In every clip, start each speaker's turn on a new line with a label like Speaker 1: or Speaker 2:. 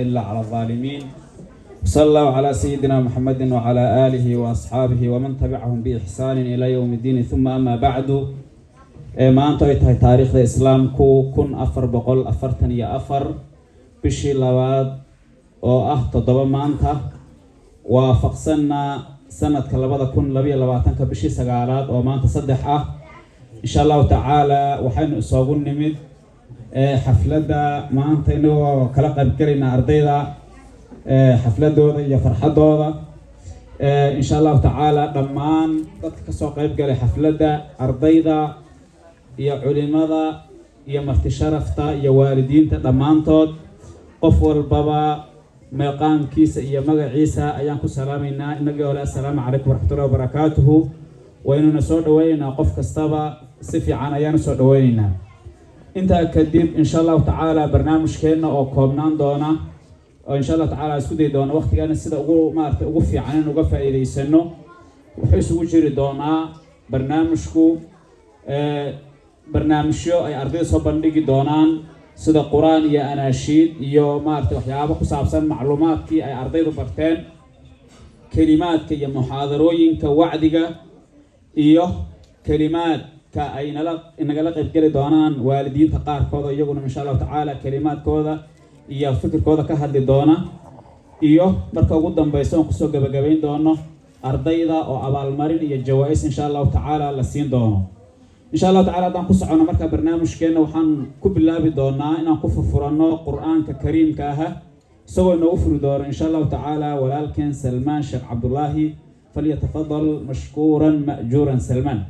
Speaker 1: إلا على الظالمين. صلى الله على سيدنا محمد وعلى آله وأصحابه ومن تبعهم بإحسان إلى يوم الدين. ثم أما بعد، ما أنت تاريخ الإسلام كن أفر بقول أفرتني أفر بشي لواد أو تضرب ما أنت وفقسنا سنة كلبضة كن لبي لبعتنك بشي سجارات أو ما أنت صدحة إن شاء الله تعالى. وحين أصابون نمد حفلة ما أنت إنه كلا قبكرنا أرضيدا حفلة دورة يا فرحة دورة إن شاء الله تعالى. ضمان كسوق قبكر حفلة أرضيدا يا علماء يا مرتشرفتا يا والدين ضمان تود قفور البابا مقام كيس يا مجا عيسى أيامكم سلامنا نجي ولا السلام عليكم ورحمة الله وبركاته. وإنه نسود وين قف كستبا صفي عن أيام نسود ويننا أنت كديب إن شاء الله تعالى برنامج كنا أو كوبنان دونا وإن شاء الله تعالى سودي دونا وقت كان السيد أقول ما أوقف عنه وقف إلى سنه وحيس وجري دونا برنامجكو برنامج شو أي أرضي صبندقي دونان سيد القرآن يا أناشيد يو ما وحيابك وسابسن معلومات كي أي أرضي برتين كلمات كي محاضروين كوعدك إيوه كلمات كأي نقلق يبقى دونان والدين تقار كودا يقولون إن شاء الله تعالى كلمات كودا إياه فكر كودا كهد دونا إيوه مركا قدام بيسون قصو قبقبين دونا أرضيدا أو أبال مرين إيا الجوائز إن شاء الله تعالى لسين دونا إن شاء الله تعالى دان قصو عنا مركا برنامج كينا وحان كب الله بدونا إنا كفر فرانو قرآن ككريم كاها سوى إنه أفر دور إن شاء الله تعالى. ولكن سلمان شيخ عبد الله فليتفضل مشكورا مأجورا. سلمان.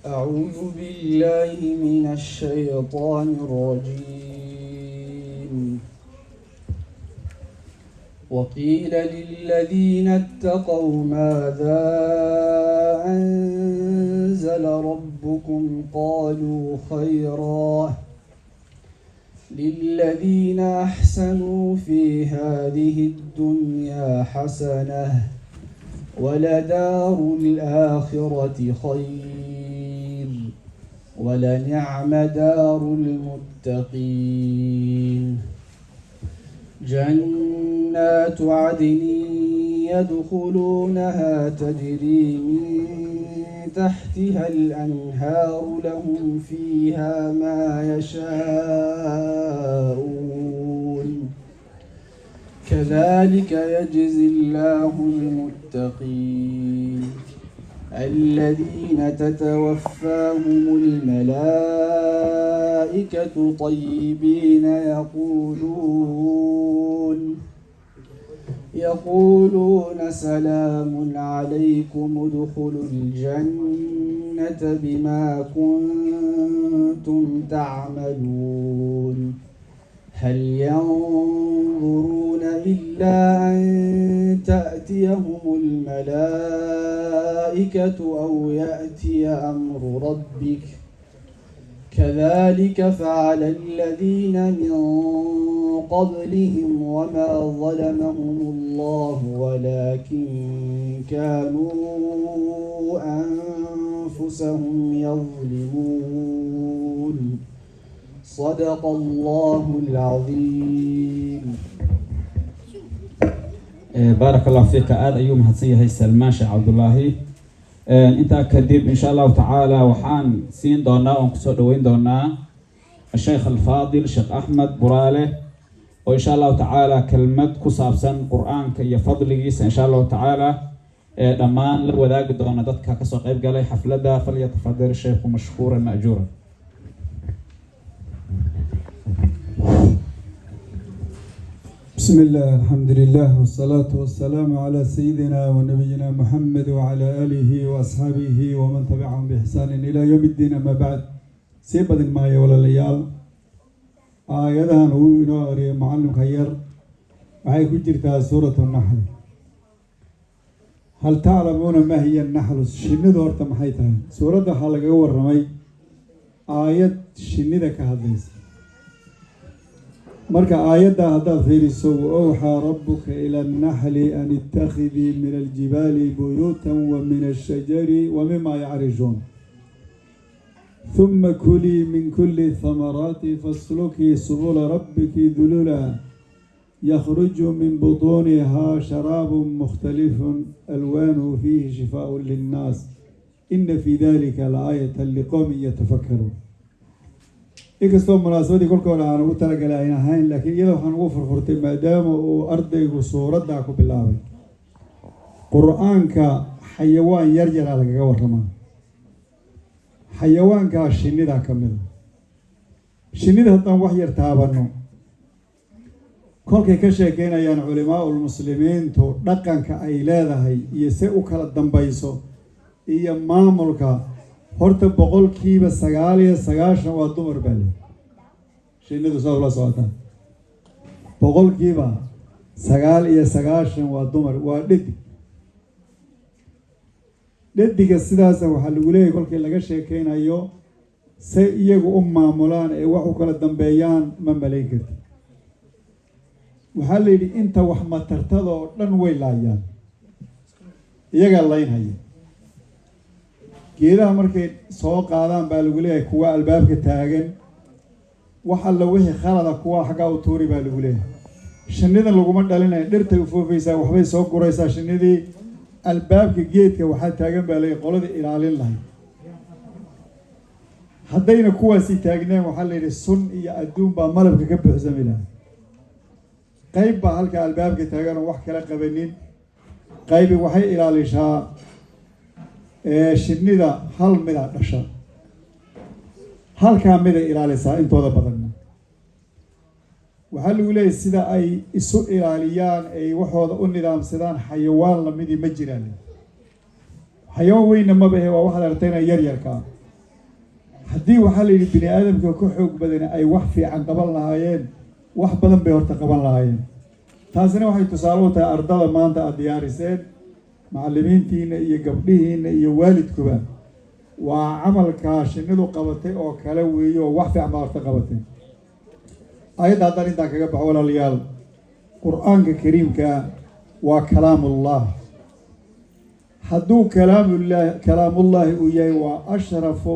Speaker 2: أعوذ بالله من الشيطان الرجيم. وقيل للذين اتقوا ماذا أنزل ربكم قالوا خيرا للذين أحسنوا في هذه الدنيا حسنة ولدار الآخرة خير ولنعم دار المتقين. جنات عدن يدخلونها تجري من تحتها الأنهار لهم فيها ما يشاءون كذلك يجزي الله المتقين الذين تتوفاهم الملائكة طيبين يقولون سلام عليكم ادخلوا الجنة بما كنتم تعملون هل ينظرون إلا أن تأتيهم الملائكة أو يأتي أمر ربك كذلك فعل الذين من قبلهم وما ظلمهم الله ولكن كانوا أنفسهم يظلمون. صدق الله العظيم.
Speaker 1: بارك الله فيك. آد أيوم هتسيه سلمان شيخ عبد الله. أنت كديب إن شاء الله تعالى وحان سين دونا ونكسر دوين دونا الشيخ الفاضل شيخ أحمد براله وإن شاء الله تعالى كلمة كسابسن قرآن كي فضل جيس إن شاء الله تعالى. دمان لو ذاك دونا دتك كسر قيب قال حفلة فليتفضل الشيخ مشكورا مأجورا.
Speaker 3: بسم الله الحمد لله والصلاة والسلام على سيدنا ونبينا محمد وعلى آله وأصحابه ومن تبعهم بإحسان إلى يوم الدين. أما بعد سيبد ما يولى الليال آياتها نوري معلم خير معي كجرتها سورة النحل. هل تعلمون ما هي النحل؟ شنيد هورتا محيتها سورة حلقة ورمي آيات شنيدة كهديس marka aayadda haddaad fiiriso wa-awxaa rabbuka ila annaxli an ittakhidii min aljibaali buyuutan wa min ashajari wa mima yacrishun ثم كلي من كل الثمرات فاسلكي سبل ربك ذللا يخرج من بطونها شراب مختلف ألوانه فيه شفاء للناس إن في ذلك لآية لقوم يتفكرون inkastoo munaasabadii kolkooda aan ugu talagalay ahayn laakiin iyada waxaan ugu furfurtay maadaama uu ardaygu suuradda ku bilaabay qur-aanka xayawaan yar yaraa lagaga warramaa xayawaankaa shinnida ka mida shinnida haddaan wax yar taabanno kolkay ka sheekeynayaan culimaa'ul muslimiintu dhaqanka ay leedahay iyo se u kala dambayso iyo maamulka horta 99% waa dumar baa leh shinnidu saa ula socotaan 99% waa dumar waa dhediga sidaasa waxaa lagu leeyahay kolkii laga sheekeynayo say iyagu u maamulaan ee wax u kala dambeeyaan ma malayn karti waxaa la yidhi inta wax matartada oo dhan way laayaan iyagaa laynhaya geedaha markay soo qaadaan baa lagu leeyahay kuwa albaabka taagan wax alla wixii khalada kuwa xaggaa u tuuri baa lagu leeyahay shinnidan laguma dhalinayo dhirtay u foofaysaa waxbay soo guraysaa shinnidii albaabka geedka waxaa taagan baa leeyahay qoladii ilaalin lahayd haddayna kuwaasi taagneen waxaa la yidhi sun iyo adduun baa malabka ka buuxsami lahay qayb baa halka albaabka taagan oo wax kala qabanin qaybi waxay ilaalishaa shinnida hal mida dhasha halkaa miday ilaalisaa intooda badanna waxaa lagu leeyahay sida ay isu ilaaliyaan ay waxooda u nidaamsadaan xayawaan lamidii ma jiraan xayawaan weynna mabahe waa waxaad aragtayna yaryarkaa haddii waxaa la yidhi bini aadamka ka xoog badani ay wax fiican qaban lahaayeen wax badan bay horta qaban lahaayeen taasina waxay tusaale u tahay ardada maanta aada diyaariseen macallimiintiina iyo gabdhihiina iyo waalidkuba waa camalkaa shinnidu qabatay oo kale weeye oo wax fiican baa horta qabatay ayadda haddaan intaan kaga baxo walaalayaal qur-aanka kariimka waa kalaamullah hadduu kalaamullaahi uu yahay waa ashrafu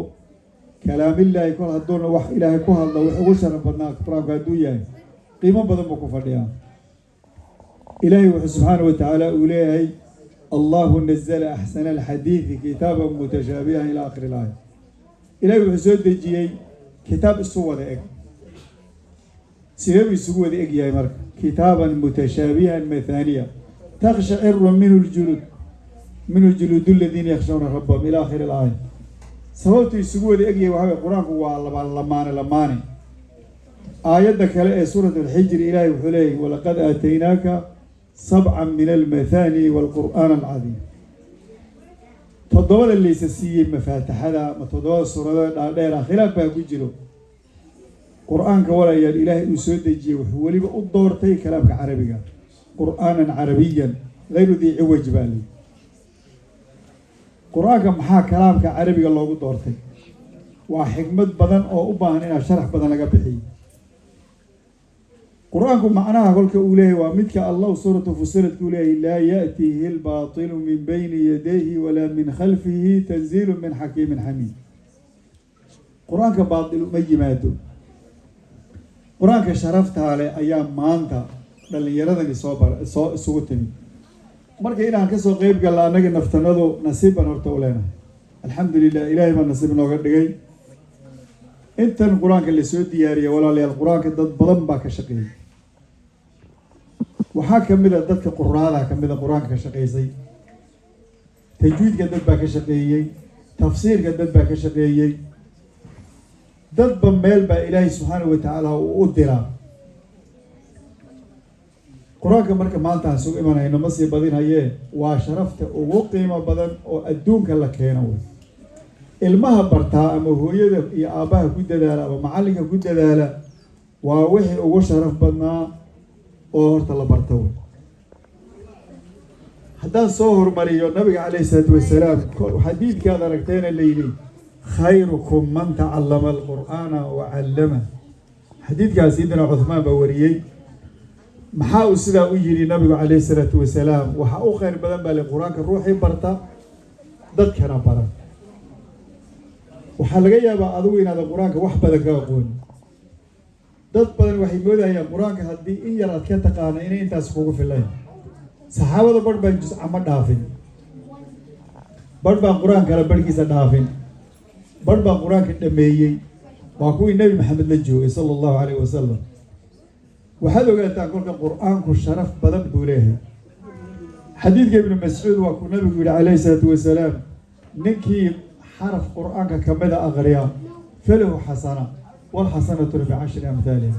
Speaker 3: kalaamillaahi kol hadduuna wax ilaahay ku hadlo wax ugu sharaf badnaa qur-aanku hadduu yahay qiimo badan buu ku fadhiyaa ilaahay wuxuu subxaana wa tacaala uu leeyahay allahu nazala axsana alxadiidi kitaaban mutashaabihan ilaa akhiri ilaaya ilaahay wuxuu soo dejiyey kitaab isu wada eg sidee buu isugu wada eg yahay marka kitaaban mutashaabihan mathaniya takshaciru minhu juluudu aladiina yakhshawna rabbahum ilaa akhiri ilaaya sababtu isugu wada eg yahay waxaa weye qur-aanku waa lamaane aayadda kale ee suurat alxijri ilaahay wuxuu leeyahy walaqad aataynaaka sabcan min almathani waalqur'aan alcadiim toddobada laysa siiyey mafaatixada ma toddobada suuradada dhaadheera khilaaf baa ku jiro qur-aanka walayaal ilaahay uu soo dejiyey wuxuu weliba u doortay kalaamka carabiga qur'aanan carabiyan hayru dii ciwaj baa lii qur-aanka maxaa kalaamka carabiga loogu doortay waa xikmad badan oo u baahan inaa sharax badan laga bixiyo qur-aanku macnaha kolka uu leeyahay waa midka allah suuratu fusilat uu leeyahay laa ya'tihi albaatilu min bayni yadayhi walaa min khalfihi tanziilu min xakiimin xamiid qur-aanka baatil uma yimaado qur-aanka sharaftaa leh ayaa maanta dhallinyaradani soo isugu timid marka inaan kasoo qeyb galla annaga naftanadu nasiib baan horta u leenahay alxamdu lilah ilaahay baa nasiib nooga dhigay intan qur-aanka lasoo diyaariyay walaalayaal qur-aanka dad badan baa ka shaqeeyay waxaa kamid a dadka quraada kamid a qur-aanka ka shaqeysay tajwiidka dad baa ka shaqeeyey tafsiirka dad baa ka shaqeeyey dadba meel baa ilaahay subxaanahu watacaala uu u diraa qur-aanka marka maanta aan sugu imanayno ma sii badinhayee waa sharafta ugu qiimo badan oo adduunka la keeno wey ilmaha bartaa ama hooyada iyo aabbaha ku dadaala ama macallinka ku dadaala waa wixii ugu sharaf badnaa oo horta la barta wey haddaan soo hormariyo nabiga calayhi isalaatu wasalaam xadiidkaad aragtayna layidhi khayrukum man tacallama alqur'aana wa callama xadiidkaas sidina Uthman baa wariyay maxaa uu sidaa u yiri nabigu calayhi salaatu wasalaam waxa uu khayr badan baa quraanka ruuxii barta dadkana bara waxa laga yaabaa adigu inaad quraanka wax badan ka aqoon dad badan waxay moodayaan quraanka haddii in yar aad ka taqaano inay intaas kugu filan saxaabada bar baa juz ama dhaafin bar baa quraanka la barkiisa dhaafin bar baa quraanka dhameeyay waa kuwii nabi maxamed la joogay sallallahu alayhi wasallam waxaad ogaataa kolka quraanku sharaf badan buu leeyahay xadiidka ibn mas'uud waa ku nabigu yiri calayhi salaatu wasalaam ninkii حرف قرآن كمدة أغريا فله حسنة والحسنة ب10 أمثالها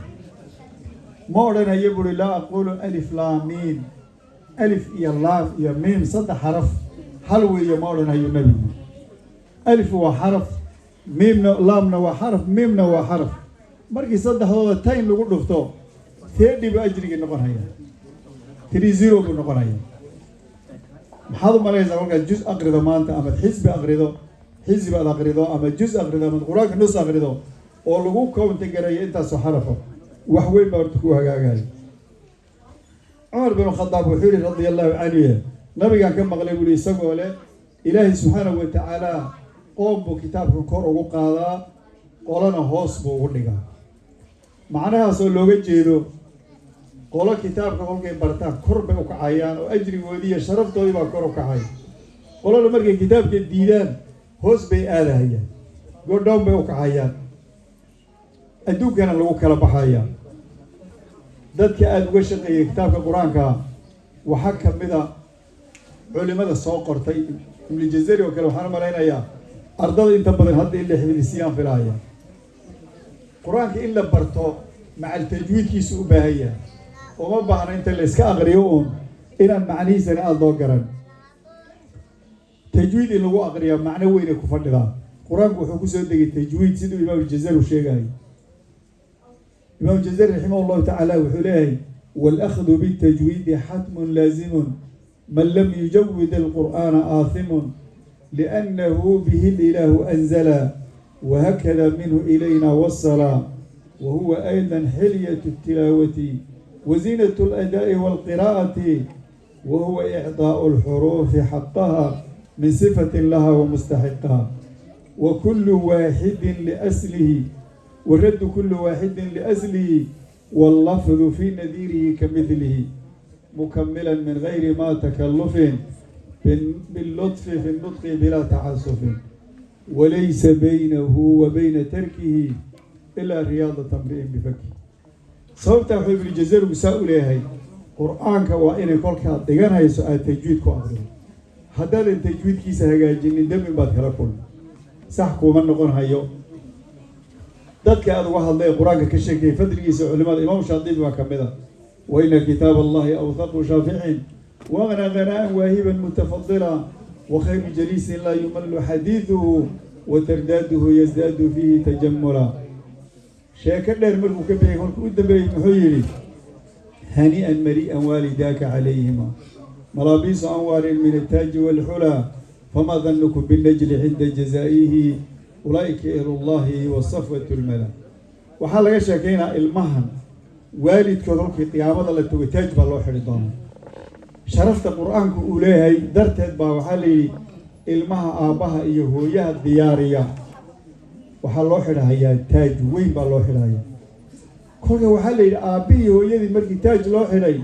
Speaker 3: مولانا يقول لا أقول ألف لام ميم ألف يا لام يا ميم صد حرف حلوة يا مولانا يا نبي ألف وحرف ميم لام وحرف ميم وحرف مركي صد هذا تاين لو قلت فتو ثيري بأجرك النقر هيا 30 بالنقر هيا محاضر ملايزة قولك جزء أقرده ما أنت أمد حزب أقرده حزب أقرده أما جزء أقرده من قرآن نص أقرده ولقوه كون تجري أنت سحرفه وحوين بارتكوها جاي عمر بن الخطاب وحوري رضي الله عنه نبي كان مغلب لي سقوله إلهي سبحانه وتعالى قوم بكتاب كور وقاضا قولنا هوس بوغنيغا معناها سو لوجا جيدو قولا كتاب كون كي برتا كور بوكعيان واجري ودي شرفتودي با كور وكعاي قولا مركي كتاب جديدان هوس بي آلهية قدام بي وكعيان أدوك أنا لو كلا بحايا dadka aad uga shaqeeyay kitaabka quraanka waxa kamida culimada soo qortay ibn Jazari oo kale waxaan maleynayaa ardada inta badan hadda in la xifdisiyaan filaaya quraanka in la barto macal tajwiidkiisa u baahaya oo ma baahna inta la iska aqriyo oo inaan macnihiisa aad loo garan tajwiid in lagu aqriyo macno weyn ku fadhida quraanku wuxuu ku soo degay tajwiid sidoo imaam Jazari sheegay إمام الجزري رحمه الله تعالى وحلاه والأخذ بالتجويد حتم لازم من لم يجود القرآن آثم لأنه به الإله أنزل وهكذا منه إلينا وصل وهو أيضا حلية التلاوة وزينة الأداء والقراءة وهو إعطاء الحروف حقها من صفة لها ومستحقها وكل واحد لأسله ورد كل واحد لأزله واللفظ في نذيره كمثله مكملا من غير ما تكلف باللطف في النطق بلا تعسف وليس بينه وبين تركه إلا رياضة امرئ بفكه صوت حبيب الجزيرة مساء لهي قرآنك وإن كلك دغان هي سؤال تجويد كو أقرأ هذا التجويد كيس هجاجين دم بعد كلا صحكوا من نقول هيو dadka aad uga hadlay quraanka ka sheekay fadligiisa culimada imaam Shaadibi waa kamida wa inna kitab Allah awthaqu shafi'in wa ana ghanaan wahiban mutafaddila wa khayr jalis la yumallu hadithuhu wa tardaduhu yazdadu fihi tajammula sheeka dheer markuu ka bixay kolkuu u dambeeyay wuxuu yiri hani'an mari'an walidaka alayhima malabis anwarin min at-taj wal hula fama dhannukum bin najli 'inda jazaihi أولئك إلى الله وصفوة الملا وحال لغا شاكينا المهن والد كذلك قيامة الله توتاج بالله حريطان شرفت القرآن كأوليهي درتت با وحالي المها آباها إيهويا الديارية وحال الله حريها تاج وين بالله حريها كل وحالي آبي ويدي مركي تاج الله حري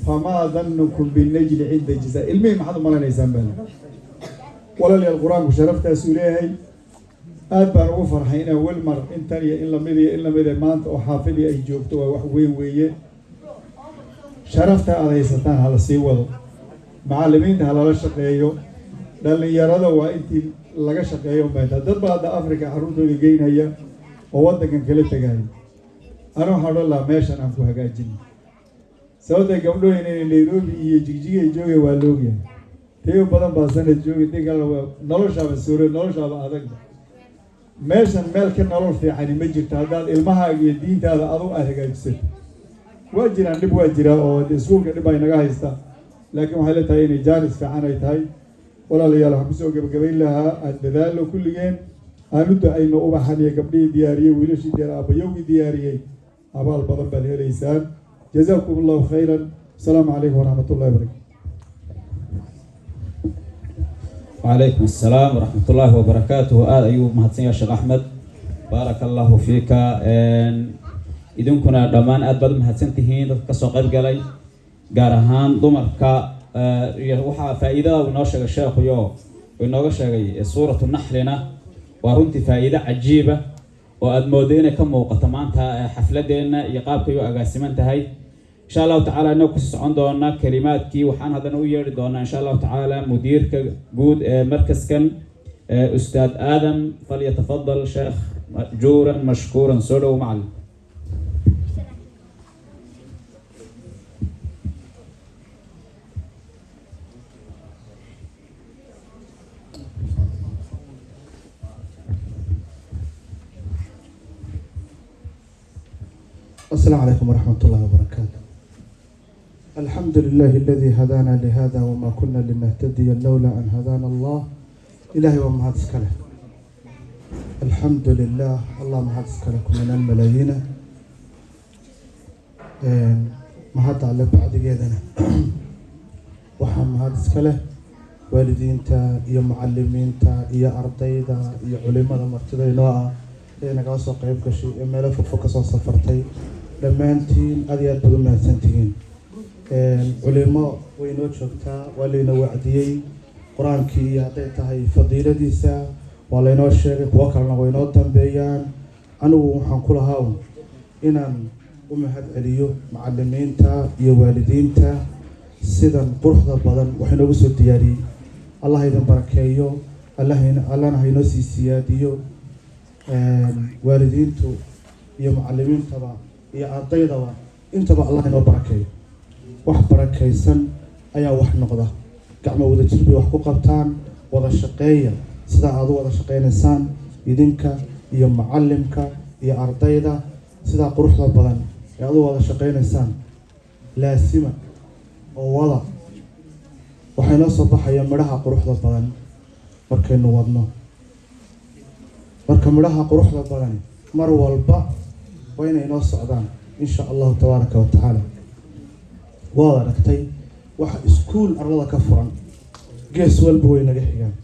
Speaker 3: فما ظنكم بالنجل عند الجزاء المهم حد مالنا يسان بالله ولا لي القرآن شرفت أسوليهي aad baan ugu farxay in awal mar intan iyo in la mid maanta oo xaafidii ay joogto waa wax weyn weeye sharafta adaysataan hala sii wado macallimiinta hala shaqeeyo dhalinyarada waa intii laga shaqeeyo maanta dad badan Afrika xaruntooda geynaya oo wadankan kala tagay ana waxaan la meeshan aan ku hagaajin sababta gabdhooyin in Nairobi iyo Jigjiga joogay waa loogyahay tayo badan baa sanad joogay digal noloshaaba suuro noloshaaba adag meeshan meel ka nolol fiican ma jirto hadaad ilmahaaga iyo diintaada adu aad hagaajiso waa jiraan dib waa jira oo iskuulka dib ay naga haysta laakiin waxay la tahay inay jaaris fiican ay tahay walaalayaal waxaan kusoo gabagabayn lahaa aan dadaalo kulligeen aan u ducayno ubaxan iyo gabdhihii diyaariyey wiilashii aabbayowgii diyaariyey abaal badan baad helaysaan. Jazaakum allahu khayran. Asalaamu calaykum waraxmatullahi wabarakaatu.
Speaker 1: وعليكم السلام ورحمة الله وبركاته. أيوب مهتسين يا شيخ أحمد بارك الله فيك. إذن كنا دمان أدبر مهتسين تهين كسوق الجلي جارهان ضمر كا يروح فائدة وناشر الشيخ يو وناشر سورة النحلنا ورنت فائدة عجيبة وأدمودين كم وقتمانتها حفلتنا يقابك يو أقاسمنت هاي إن شاء الله تعالى نقص عندنا كلمات كي وحن هذا نوير دونا إن شاء الله تعالى مدير كجود مركز كان أستاذ آدم فليتفضل شيخ مأجورا مشكورا سولو معلم.
Speaker 2: السلام عليكم ورحمة الله وبركاته. الحمد لله الذي هدانا لهذا وما كنا لنهتدي لولا أن هدانا الله. إلهي وما هاتسكله. الحمد لله الله ما هاتسكله من الملايين. ما هات على بعد جدنا. وحم هاتسكله والدين تا يا معلمين تا يا أرضي تا يا علماء مرتدى نوع. أنا قاص قريب كشيء ملف فوكس صفرتي لما أنتين أدي أدبر ما سنتين. علماء وينو شفتا ولينو وعديي قرآن كي يعطيتها فضيلة ديسا ولينو الشيخ وكرنا وينو تنبيان أنا وحنقول هاون إن أمهات عليو معلمين تا يوالدين تا سيدا قرحة بدن وحنا وسو دياري الله يدن بركيو الله نهينو سياديو والدين تو يا معلمين تبع يا أرضي تبع أنت بقى الله ينو بركيو wax barakaysan ayaa wax noqda gacmo wada jirbi wax ku qabtaan wada shaqeeya sida aad wada shaqeynaysaan idinka iyo macallimka iyo ardayda sida quruxda badan ee aad wada shaqeynaysaan laasima oo wada waxayna soo baxaya midhaha quruxda badan markaynu wadno marka midhaha quruxda badan mar walba waa inay noo socdaan insha Allah tabaaraka wa taala. waa aragtay waxa iskuul arlada ka furan gees walba way naga xigaan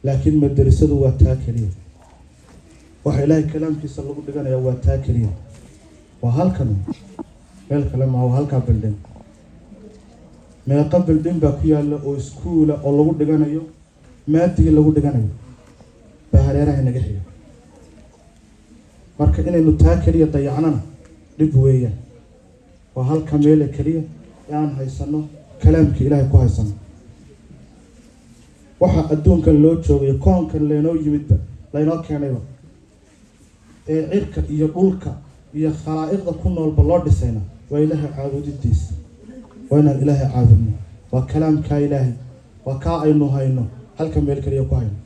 Speaker 2: laakiin madrasadu waa taa kaliya waxa ilaahay kalaamkiisa lagu dhiganayo waa taa kaliya waa halkan meel kale ma waa halka building meeqa building baa ku yaala oo iskuula oo lagu dhiganayo maadiga lagu dhiganayo baa hareeraha naga xiga marka inaynu taa kaliya dayacnana dhib weeyaan waa halka meel kaliya aan haysano kalaamka ilaahay ku haysano waxa adduunkan loo joogay koonkan leenoo yimidba leenoo keenayba ee cirka iyo dhulka iyo khalaa'iqda ku noolba loo dhisayna waa ilaahay caabudidiisa waa inaan ilaahay caabudno waa kalaamka ilaahay waa kaa aynu hayno halka meel kaliya ku hayno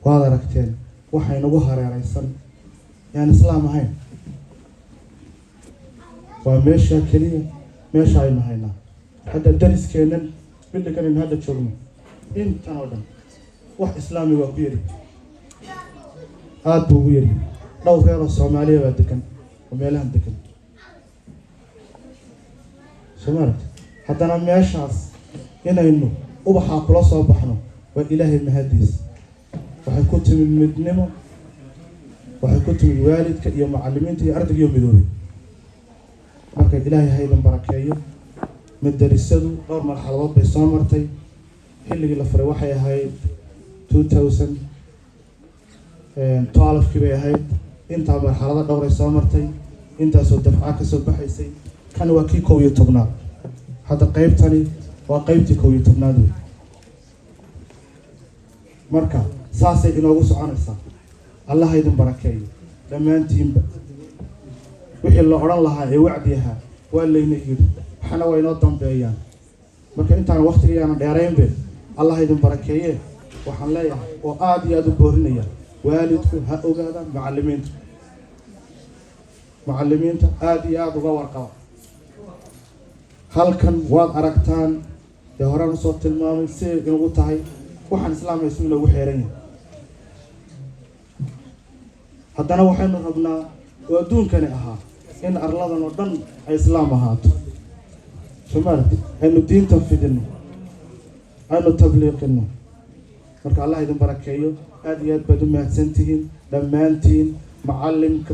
Speaker 2: waad aragteen waxay nagu hareeraysan yaan islaam ahayn waa meesha kaliya meesha aynu haynaa hadda dariskeennan billigan hadda joogno intan oo dhan wax islaami waa ku yari aad buu ugu yari dhowr reer oo Soomaaliya baa degan oo meelahan degan Soomaaliya haddana meeshaas inaynu ubaxa kula soo baxno waa ilaahay mahadiis waxay ku timid midnimo waxay ku timid waalidka iyo macallimiinta iyo ardayga iyo midoobay marka ilaahay haydan barakeeyo madrasadu dhowr marxaladood bay soo martay xilligii la furay waxay ahayd 2012 kii bay ahayd inta marxalada dhowr ay soo martay intaasoo dafca ka soo baxaysay kan waa kii 11 hadda qaybtani waa qaybtii 11 marka saasay inoogu soconaysaa Allah haydan barakeeyo dhammaantiinba wixii la oran lahaa ee wacdiyaha waa leeyna yiri waxana way noo dambeeyaan marka intaan waqtigeena dheeraynbe Allah idin barakeeye waxaan leeyahay oo aad iyo aad u boorinaya waalidku ha ogaada macallimiinta aad iyo aad uga warqaba halkan waad aragtaan ee horaan soo tilmaamay si inagu tahay waxaan islaamay isku loogu xeeran yahay haddana waxaynu rabnaa oo adduunkani ahaa in arladan oo dhan ay islaam ahaato soomaalida aynu diinta fidino aynu tabliiqino marka allah idin barakeeyo aad iyo aad baad u mahadsantihiin dhammaantiin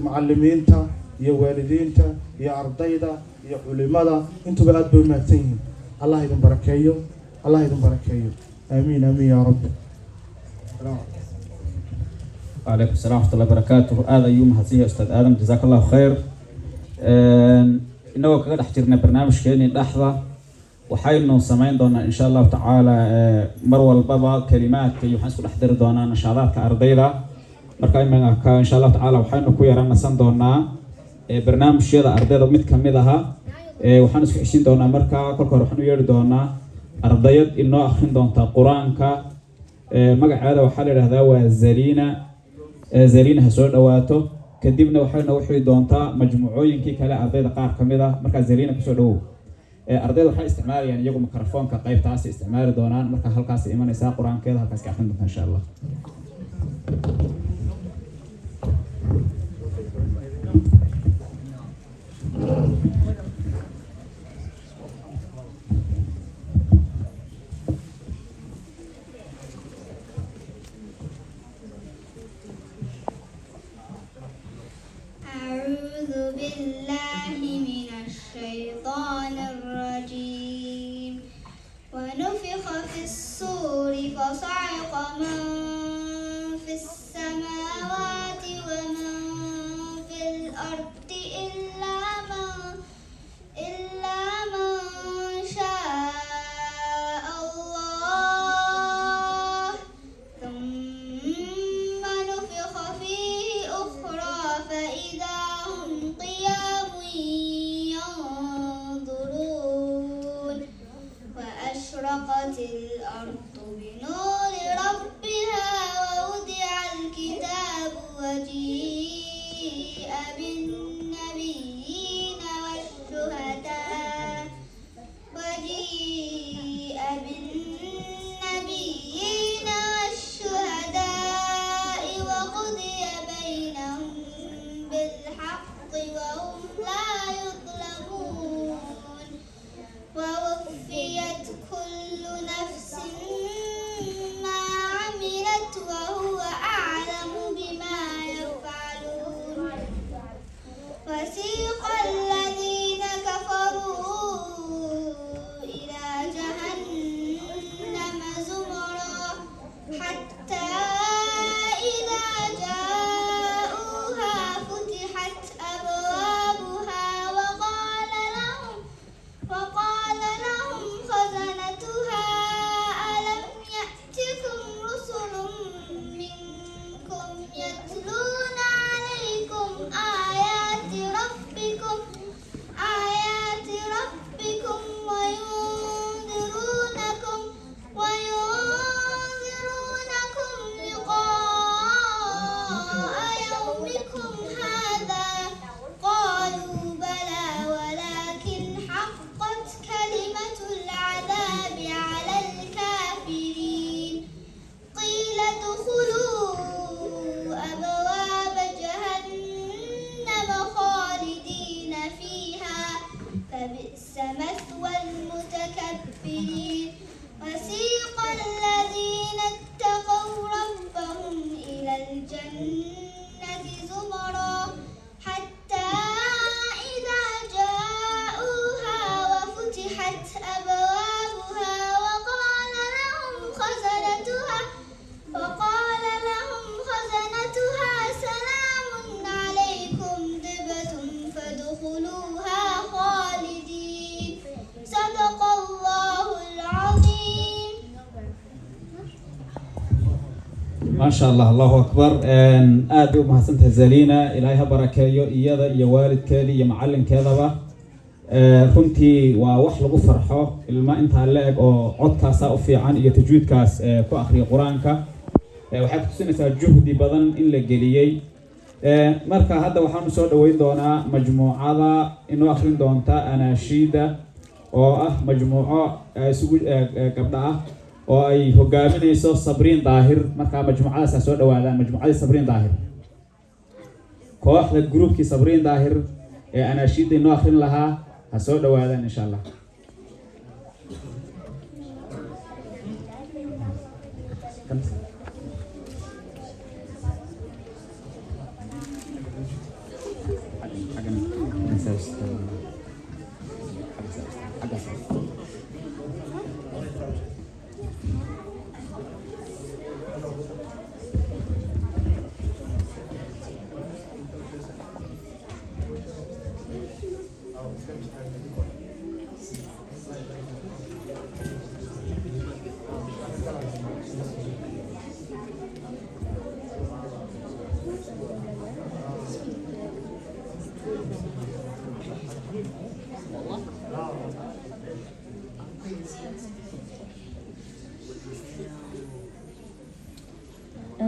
Speaker 2: macallimiinta iyo waalidiinta iyo ardayda iyo culimada intuba aad bay u mahadsan yihiin allah idin barakeeyo allah idin barakeeyo aamiin aamiin yaa rabbi
Speaker 1: وعليكم السلام ورحمة الله وبركاته. هذا يوم هسيه أستاذ آدم جزاك الله خير. إنه كذا حجرنا برنامج كأني لحظة وحينو سمعين دونا إن شاء الله تعالى مروى البابا كلمات يحسن أحضر دونا نشاطات أرضية مركاي من إن شاء الله تعالى وحينو كويرنا سندونا برنامج هذا أرضية ومتكملها وحنس في 20 دونا مركا كل روحنا يرد دونا أرضية إنه أخين دونا قرآن كا مجا هذا وحال هذا وزرينا زرينا هسول دواتو كدبنا وحنا وحي دونتا مجموعين كي كلا أرضية قار كميدا مركز زرينا كسولو أرضية وحنا استعمال يعني يجوا ميكروفون كقيب تاسي استعمال دونان مركز هالكاس إيمان يساق قرآن كذا هالكاس كأحنا إن شاء الله.
Speaker 4: بالله من الشيطان الرجيم ونفخ في الصور فصعق من في السماوات ومن في الأرض إلا من شاء الله ثم نفخ فيه أخرى فإذا أشرقت الأرض بنور ربها ووضع الكتاب وجيء بالنبيين والشهداء وقضي بينهم بالحق وهم لا يظلمون ووفيت كل نفس ما عملت وهو أعلم بما يفعلون وسيق الذين كفروا إلى جهنم زمرا حتى إذا جاءوها فتحت أبوابها وقال لهم خزنتها ألم يأتكم رسل منكم يتلون عليكم آيات ربكم وينذرونكم لقاء يومكم هذا قالوا بلى ولكن حقت كلمة العذاب على الكافرين قيل ادخلوا أبواب جهنم خالدين فيها فبئس مثوى المتكبرين وسيق الذين اتقوا ربهم إلى الجنة زمرا حتى إذا جاءوها وفتحت أبوابها وقال لهم خزنتها سلام عليكم طبتم فادخلوها خالدين صدق الله العظيم.
Speaker 1: ما شاء الله الله أكبر. آدو محسنة زلينا إلهي بركايو إيادا يا والد كالي يا معلم كذا runtii waa wax lagu farxo ilma inta la eg oo codkaas u fiican iyo tajwiidkaas ku akhriyo quraanka waxay ku tusinaysaa juhdi badan in la geliyay marka hadda waxaanu soo dhaweyn doonaa majmuucada inoo akhrin doonta anaashiida oo ah majmuuco isugu gabdha ah oo ay hogaaminayso Sabriin Daahir marka majmuucadaas soo dhawaadaan majmuucada Sabriin Daahir kooxda groupkii Sabriin Daahir ee anaashiida inoo akhrin lahaa ha soo dhawaadaan insha Allah.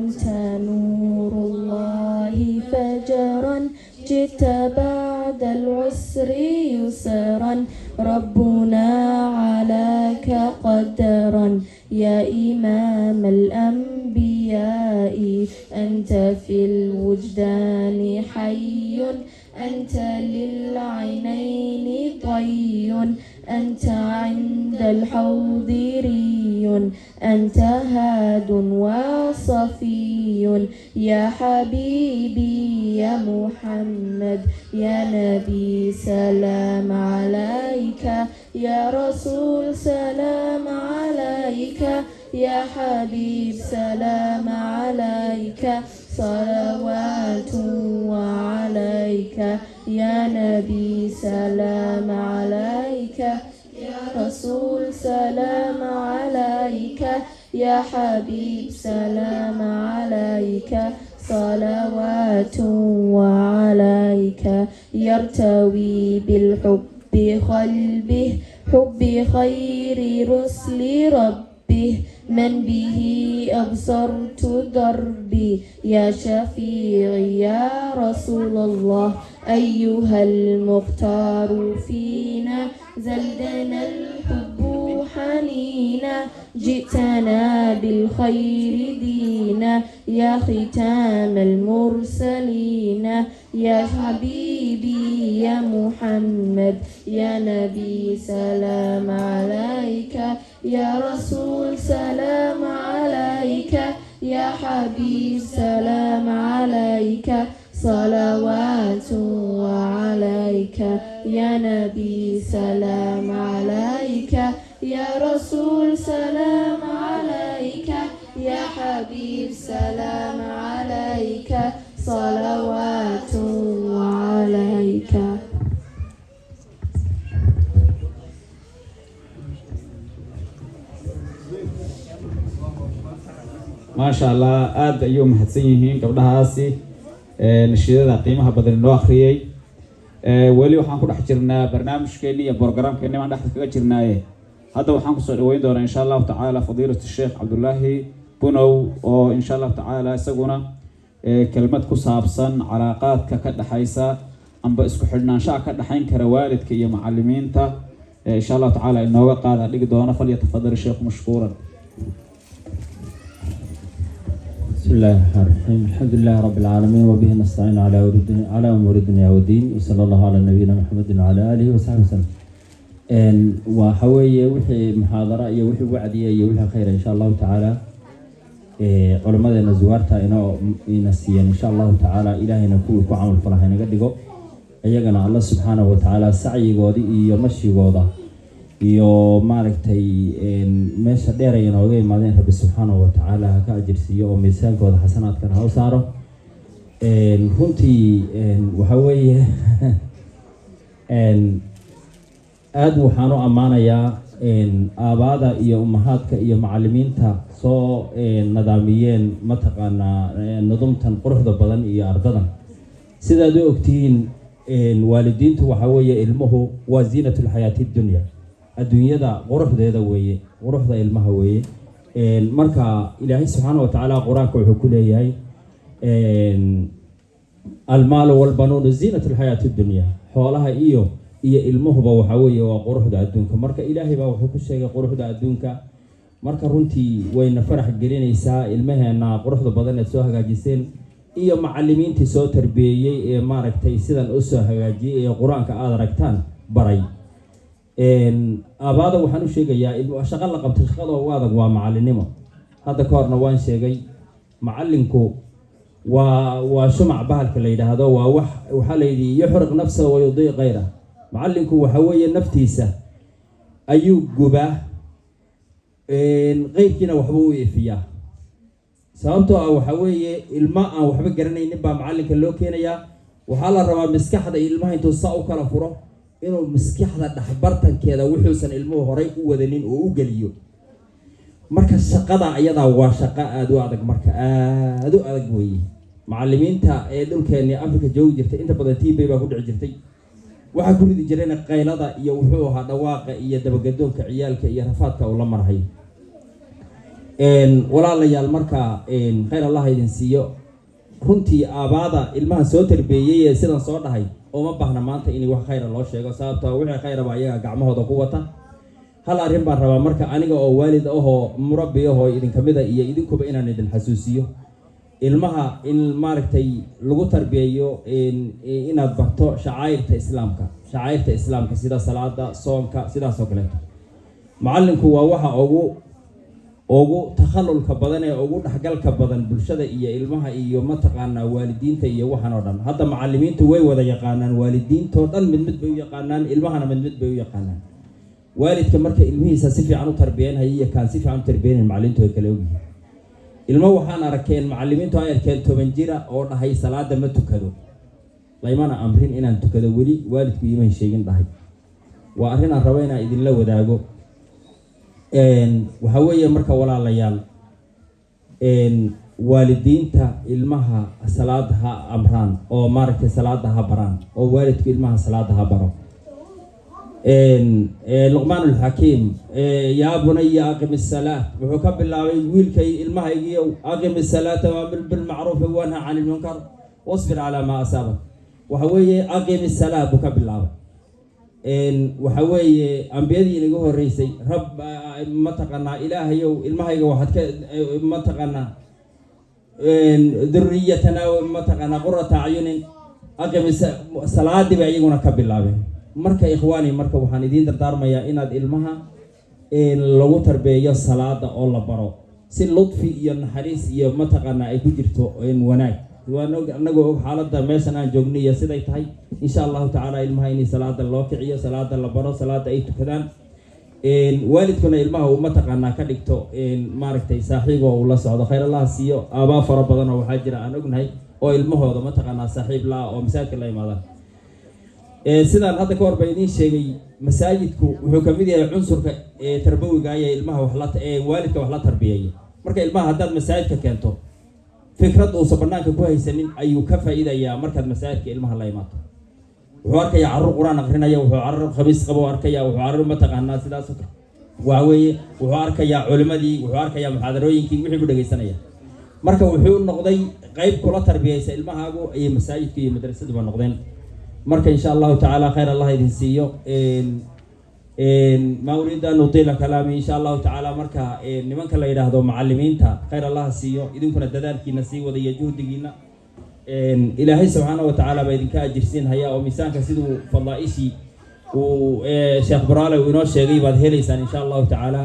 Speaker 5: أنت نور الله فجرا جئت بعد العسر يسرا ربنا علاك قدرا يا إمام الأنبياء أنت في الوجدان حي أنت للعينين ضي أنت عند الحوض ري أنت هاد وصفي يا حبيبي يا محمد يا نبي سلام عليك يا رسول سلام عليك يا حبيب سلام عليك صلوات وعليك يا نبي سلام عليك يا رسول سلام عليك يا حبيب سلام عليك صلوات وعليك يرتوي بالحب قلبه حب خير رسل ربه من به أبصرت دربي يا شفيعي يا رسول الله أيها المختار فينا زلدنا الحب حنينا جئتنا بالخير دينا يا ختام المرسلين يا حبيبي يا محمد يا نبي سلام عليك يا رسول سلام عليك يا حبيب سلام عليك صلوات وعليك يا نبي سلام عليك يا رسول سلام عليك يا حبيب سلام عليك صلوات وعليك.
Speaker 1: ما شاء الله aad ayuu mahadsan yihiin gabdhahaasi nashiidada qiimaha badan inoo akhriyay. weli waxaan ku dhex jirnaa barnaamijkeennii iyo programkeennii baan dhexda kaga jirnaaye hadda waxaan kusoo dhaweyn doonaa insha allahu tacaala fadiilatu sheekh cabdullaahi bunow oo insha allahu tacaala isaguna kelmad ku saabsan calaaqaadka ka dhexaysa amba isku xidhnaanshaha ka dhexayn kara waalidka iyo macallimiinta insha allahu tacaala inooga qaada dhigi doona falyatafadal sheekhu mashkuuran.
Speaker 6: بسم الله الرحمن الرحيم الحمد لله رب العالمين وبه نستعين على أمور الدنيا والدين وصلى الله على نبينا محمد وعلى آله وصحبه وسلم. وحوي وحي محاضرة وحي وعدية وحي خير إن شاء الله تعالى. علماء النزوارتا إنه ينسيان إن شاء الله تعالى إلهنا كل عمل فرحنا قدقو أيقنا الله سبحانه وتعالى سعي قودي يمشي قوضا iyo maaragtay meesha dheer ay inooga imaadeen Rabbi subxaanahu wa tacaala ka ajirsiiyo oo miisaankooda xasanaadkan ha u saaro. runtii waxa weeye aad waxaan u ammaanayaa aabaada iyo ummahaadka iyo macallimiinta soo nadaamiyeen mataqaanaa nidumtan quruxda badan iyo ardadan sidaad u ogtihiin waalidiintu waxa weeye ilmuhu waa ziinatul xayaati dunya adduunyada quruxdeeda weeye quruxda ilmaha weeye marka ilaahay subxaanahu wa tacaala quraanka wuxuu ku leeyahay almaalu walbanuunu ziinatul xayaati dunya xoolaha iyo ilmuhuba waxa weeye waa quruxda adduunka marka ilaahay baa wuxuu ku sheegay quruxda adduunka marka runtii wayna farax gelinaysaa ilmaheena quruxda badan ee soo hagaajiseen iyo macallimiintii soo tarbiyeeyey ee maaragtay sidan u soo hagaajiyey ee qur-aanka aad aragtaan baray. Aabaada waxaan u sheegayaa shaqo la qabto shaqada ugu adag waa macallinimo. Hadda ka horna waan sheegay macallinku waa shumac bahalka la yidhaahdo, waa waxaa la yidhi yuxriq nafsa wa yudii kayra. Macallinku waxa weeye naftiisa ayuu gubaa, qeybkiina waxba u ifiyaa. sababtoo ah waxa weeye ilma aan waxba garanaynin baa macallinka loo keenayaa. waxaa la rabaa maskaxda ilmaha intuu saa u kala furo inuu maskaxda dhaxbartankeeda wuxuusan ilmuhu horay u wadanin oo u geliyo. marka shaqada ayadaa waa shaqo aad u adag, marka aad u adag weeye. macallimiinta ee dhulkeennii Afrika joogi jirtay inta badan TB baa ku dhici jirtay. waxaa ku ridi jirayna qaylada iyo wuxuu ahaa dhawaaqa iyo dabagadoonka ciyaalka iyo rafaadka uu la marhay. walaalayaal marka khayr Allah idin siiyo. runtii aabaada ilmaha soo tarbiyeeyay ee sidan soo dhahay oo ma baahna maanta in wax khayr loo sheego, sababtoo wixii khayr baa iyaga gacmahooda ku wata. hal arrin baan rabaa marka aniga oo waalid ahoo murabbi ahoo idin kamida iyo idinkuba inaan idin xasuusiyo ilmaha in maaragtay lagu tarbiyeeyo inaad barto shacairta islaamka sida salaada, soonka, sidaas oo kale. macallinku waa waxa ugu takhallulka badan ee ugu dhaxgalka badan bulshada iyo ilmaha iyo mataqaanaa waalidiinta iyo waxan oo dhan. hadda macallimiintu way wada yaqaanaan waalidiintoo dhan mid bay u yaqaanaan, ilmahana mid bay u yaqaanaan. waalidka marka ilmihiisa si fiican u tarbiyeynaya iyo kaan si fiican u tarbiyeynayn macallintu way kala ogyihiin. ilmo waxaan arkeen macallimiintu ay arkeen 10 jira oo dhahay salaada ma tukado, laymana amrin inaan tukado, weli waalidku iiman sheegin dhahay. waa arrin aan rabo inaan idinla wadaago. waxa weeye marka walaalayaal waalidiinta ilmaha salaada ha amraan oo maaragtay salaada ha baraan oo waalidku ilmaha salaada ha baro. Luqmaan al-Hakim yaa bunayya aqim as-salaat wuxuu ka bilaabay wiilkay ilmahaygiiyow aqim as-salaata wa'mur bil ma'ruf wa nahy 'anil munkar wasbir 'ala ma asaabak. waxa weeye aqim as-salaat buu ka bilaabay. waxa weeye ambiyadii inaga horeysay rab mataqaanaa ilaahayow ilmahayga waxaad ka mataqaanaa durriyatana mataqaanaa qurrata a'yunin aqim salaadii bay iyaguna ka bilaabeen. marka ikhwaani marka waxaan idiin dardaarmayaa inaad ilmaha lagu tarbeeyo salaada oo la baro si ludfi iyo naxariis iyo mataqaanaa ay ku jirto wanaag. anagoo og xaaladda meeshan aan joogno iyo siday tahay, insha allahu tacaala ilmaha in salaada loo kiciyo, salaada la baro, salaada ay tukadaan. waalidkuna ilmaha uu mataqaanaa ka dhigto maaragtay saaxiib oo uu la socdo. khayr Allah siiyo. aabaa fara badan oo waxaa jira aan ognahay oo ilmahooda mataqaanaa saaxiib la oo masaajidka la imaadaan. sidaan hadda ka hor baa idiin sheegay, masaajidku wuxuu ka mid yahay cunsurka tarbawiga ee ilmaha waalidka wax la tarbiyeeya. marka ilmaha haddaad masaajidka keento fikrad uusan banaanka ku haysanin ayuu ka faa'iidayaa markaad masaajidka ilmaha la imaato. wuxuu arkayaa carruur quraan aqrinaya, wuxuu carruur khamiis qabo arkaya, wuxuu carruur mataqaanaa sidaas oo kale waxa weeye wuxuu arkayaa culimadii, wuxuu arkayaa muxaadarooyinkii, wixii buu dhegaysanaya. marka wuxuu noqday qayb kula tarbiyeysa ilmahaagu iyo masaajidka iyo madrasaduba noqdeen. marka insha allahu tacaala khayr Allah idin siiyo. ma uriid an utila kalaami insha allahu tacaala. marka nimanka la yidhaahdo macallimiinta khayr Allah siiyo, idinkuna dadaalkiina sii wada iyo juhdigiina. ilaahay subxaanahu wa tacaala baa idinka ajirsiin hayaa oo miisaanka siduu fadaa'ishii uu sheekh Baraale uu inoo sheegay baad helaysaan insha allahu tacaala.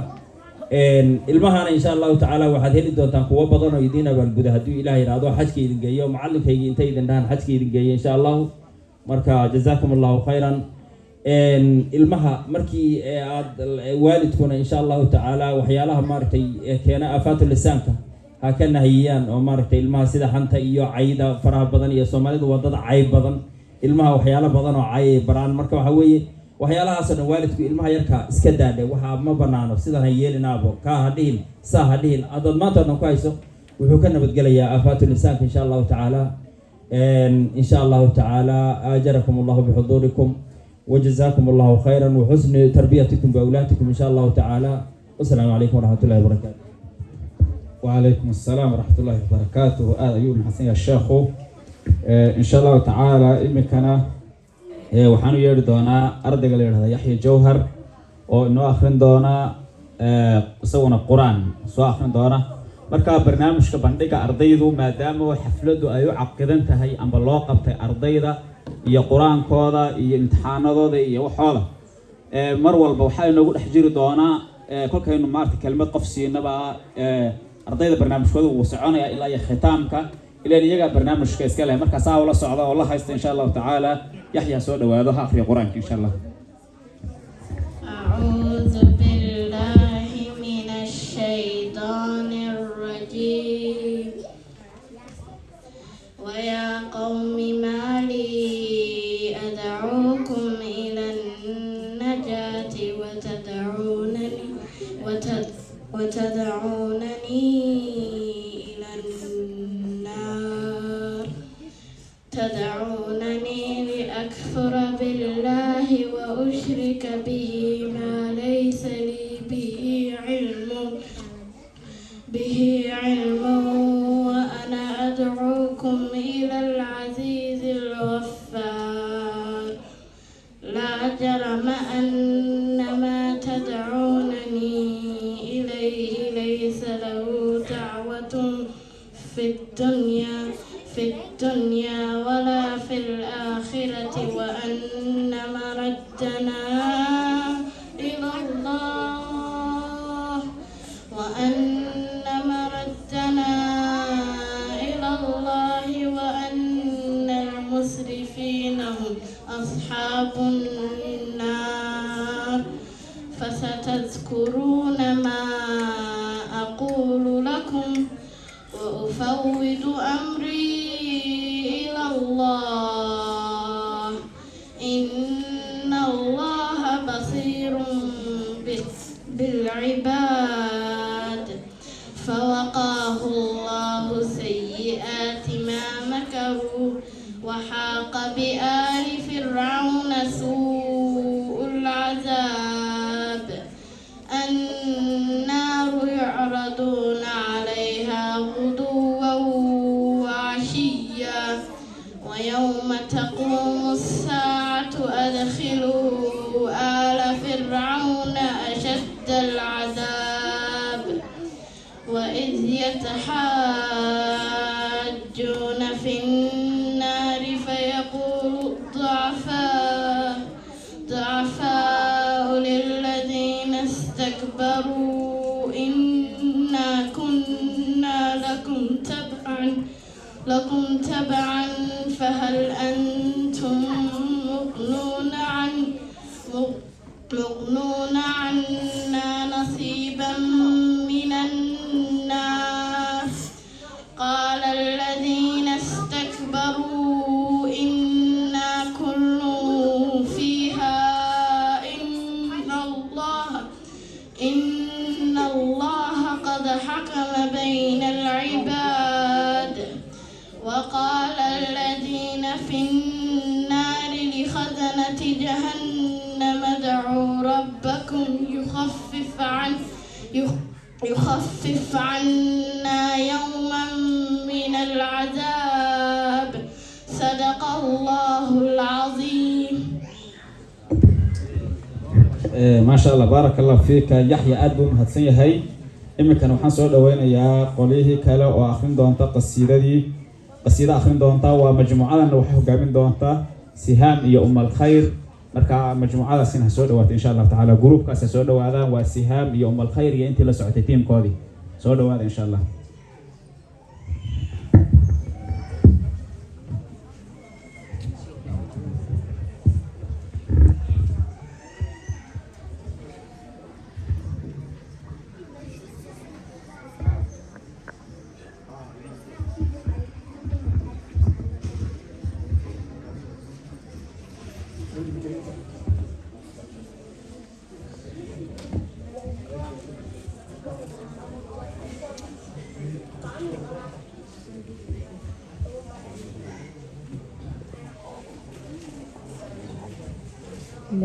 Speaker 6: ilmahana insha allahu tacaala waxaad heli doontaan kuwo badan oo idiin abaalguda hadduu ilaahay yidhaahdo xajka idin geeyo, macallinkaygii intay idin dhahaan xajka idin geeyo insha allahu. marka jazaakum allahu khayran. ilmaha markii aad waalidkuna insha allahu tacaala waxyaalaha maaragtay keena aafaatu lisaanka ha ka nahiyaan oo maaragtay ilmaha sida xanta iyo cayda faraha badan iyo Soomaalidu waa dad cay badan, ilmaha waxyaalo badan oo cay baraan. marka waxa weeye waxyaalahaas oo dhan waalidku ilmaha yarka iska daadhe, waxa ma banaano sidan ha yeelinaabo, ka ha dhihin, saa ha dhihin. haddaad maanta oo dhan ku hayso wuxuu ka nabadgelayaa aafaatu lisaanka insha allahu tacaala. إن شاء الله تعالى أجركم الله بحضوركم وجزاكم الله خيرا وحسن تربيتكم بأولادكم إن شاء الله تعالى. والسلام عليكم ورحمة الله وبركاته.
Speaker 1: وعليكم السلام ورحمة الله وبركاته. أيوب حسين الشيخ إن شاء الله تعالى إمكنا وحنو يردونا أرض قليل هذا يحيى جوهر وإنه آخرين دونا سونا القرآن سواء آخرين دونا marka barnaamijka bandhiga ardaydu maadaama xafladu ay u caqidan tahay amba loo qabtay ardayda iyo quraankooda iyo imtixaanadooda iyo waxooda mar walba waxa inoogu dhex jiri doonaa kolkaynu maartay kelmad qof siinaba ardayda barnaamijkooda uu soconaya ilaa iyo khitaamka ilaa iyaga barnaamijka iska leh marka saa wala socda oo la haysta insha Allah ta'ala Yahya soo dhawaado ha akhriyo quraanka insha Allah
Speaker 5: أعوذ بالله من الشيطان الرجيم ويا قوم ما لي أدعوكم إلى النجاة وتدعونني إلى النار تدعونني لأكفر بالله وأشرك به ما ليس لي به علم وأنا أدعوكم إلى العزيز الغفار لا جرم أن ما تدعونني إليه ليس له دعوة في الدنيا ولا في الآخرة وأن مردنا إلى الله وأن المسرفين هم أصحاب النار فستذكرون ما أقول لكم وأفوض أمري إلى الله إن الله بصير بالعباد فوقاه الله سيئات ما مكروا وحاق بآل فرعون سوء العذاب النار يعرضون عليها غدوا وعشيا ويوم تقوم الساعة أدخلوا آل فرعون أشد العذاب وإذ يتحاجون في النار فيقول الضعفاء للذين استكبروا إنا كنا لكم تبعا فهل أنتم مغنون عنا نصيبا من النار قال الذين استكبروا إنا كل فيها إن الله قد حكم بين العباد وقال الذين في النار لخزنة جهنم ادعوا ربكم يخفف عنا يوما من العذاب صدق الله العظيم.
Speaker 1: ما شاء الله بارك الله فيك يحيى أدب هتسن يهي إمكان وحن سؤال دوين يا قوليه كلا وآخرين دونتا قصيدة آخرين دونتا ومجموعة وحي قامين دونتا سهام يا أم الخير مركا مجموعة سنها سؤال دوات إن شاء الله تعالى جروب كاس سؤال دوات وسهام يا أم الخير يا أنت لسعتي تيم كودي سؤال دوات إن شاء الله.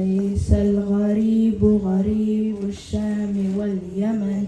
Speaker 5: ليس الغريب غريب الشام واليمن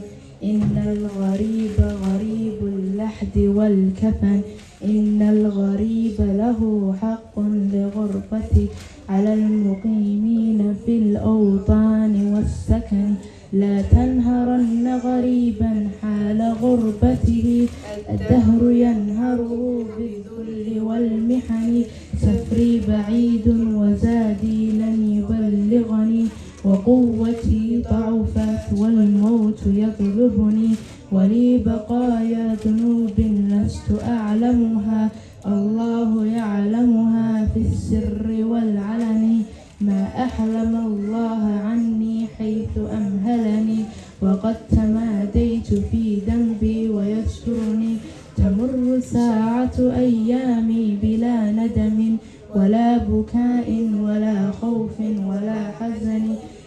Speaker 5: إن الغريب غريب اللحد والكفن إن الغريب له حق لغربته على المقيمين في الأوطان والسكن لا تنهرن غريبا حال حال غربته الدهر ينهره بالذل والمحن سفري بعيد وزادي لن يبلغني وقوتي ضعفت والموت يطلبني ولي بقايا ذنوب لست أعلمها الله يعلمها في السر والعلن ما أحلم الله عني حيث أمهلني وقد تماديت في ذنبي ويسترني تمر ساعة أيامي بلا ندم ولا بكاء ولا خوف ولا حزن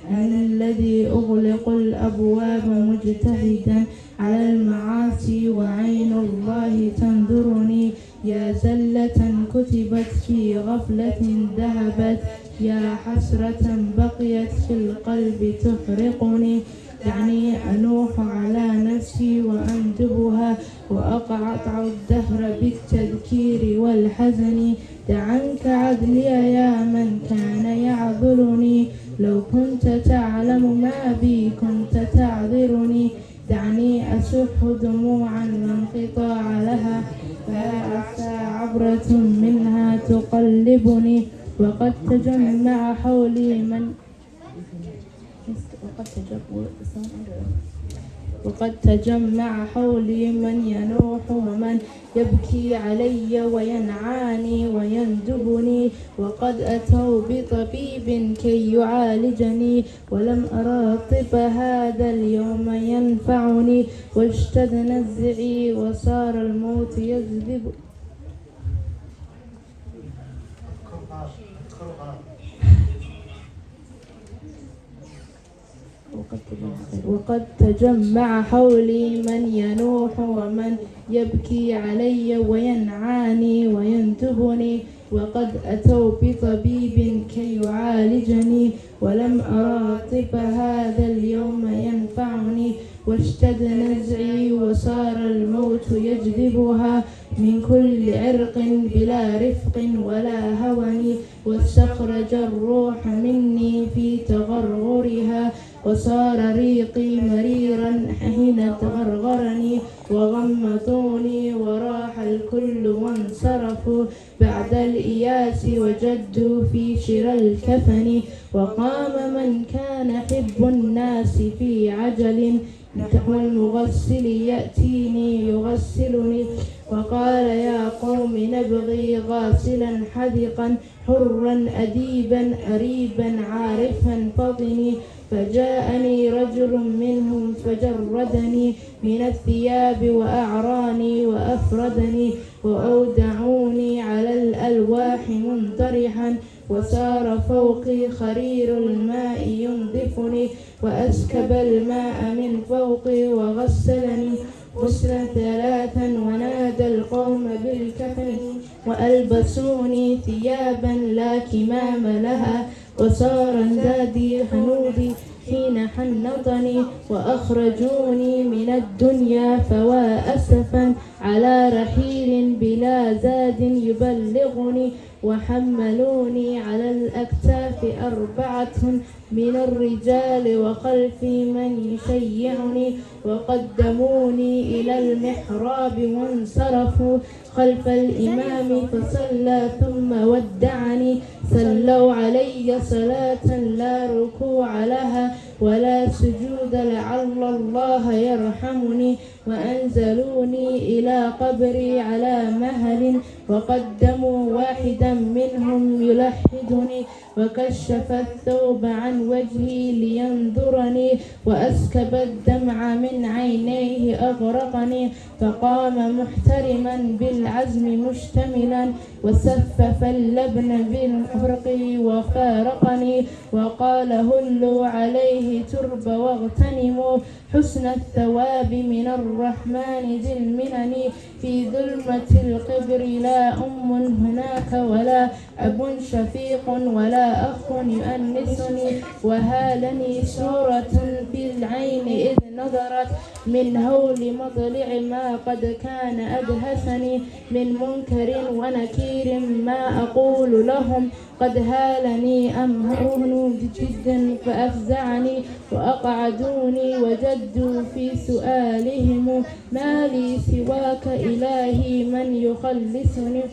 Speaker 5: أنا الذي أغلق الأبواب مجتهدا على المعاصي وعين الله تنظرني يا زلة كتبت في غفلة ذهبت يا حسرة بقيت في القلب تحرقني دعني أنوح على نفسي وأندبها وأقطع الدهر بالتذكير والحزن دعنك عدلي يا من كان يعذرني لو كنت تعلم ما بي كنت تعذرني دعني أسح دموعا لا انقطاع لها فأعسى عبرة منها تقلبني وقد تجمع حولي من وقد تجمع حولي من ينوح ومن يبكي علي وينعاني ويندبني وقد أتوا بطبيب كي يعالجني ولم أرى طب هذا اليوم ينفعني واشتد نزعي وصار الموت يجذب وقد تجمع حولي من ينوح ومن يبكي علي وينعاني وينتبني وقد أتوا بطبيب كي يعالجني ولم أرى طب هذا اليوم ينفعني واشتد نزعي وصار الموت يجذبها من كل عرق بلا رفق ولا هون واستخرج الروح مني في تغرغرها وصار ريقي مريرا حين تغرغرني وغمطوني وراح الكل وانصرفوا بعد الإياس وجدوا في شرى الكفن وقام من كان حب الناس في عجل والمغسل يأتيني يغسلني وقال يا قوم نبغي غاسلا حذقا حرا أديبا أريبا عارفا فطني فجاءني رجل منهم فجردني من الثياب وأعراني وأفردني وأودعوني على الألواح منطرحا وسار فوقي خرير الماء ينظفني وأسكب الماء من فوقي وغسلني غسلا ثلاثا ونادى القوم بالكفن وألبسوني ثيابا لا كمام لها وصار زادي حنودي حين حنطني وأخرجوني من الدنيا فوا أسفا على رحيل بلا زاد يبلغني وحملوني على الأكتاف 4 من الرجال وخلفي من يشيعني وقدموني إلى المحراب وانصرفوا خلف الإمام فصلى ثم ودعني صلوا علي صلاة لا ركوع لها ولا سجود لعل الله يرحمني وأنزلوني إلى قبري على مهل وقدموا واحدا منهم يلحدني وكشف الثوب عن وجهي لينظرني وأسكب الدمع من عينيه أغرقني فقام محترما بالعزم مشتملا وسفف اللبن بالمفرق وفارقني وقال هلوا عليه ترب واغتنموا حسن الثواب من الرحمن ذي المنن في ظلمة القبر لا أم هناك ولا أب شفيق ولا أخ يؤنسني وهالني سورة في العين إذ نظرت من هول مطلع ما قد كان أدهسني من منكر ونكير ما أقول لهم قد هالني أمرهم جدا فأفزعني وأقعدوني وجدوا في سؤالهم ما لي سواك إلهي من يخلصني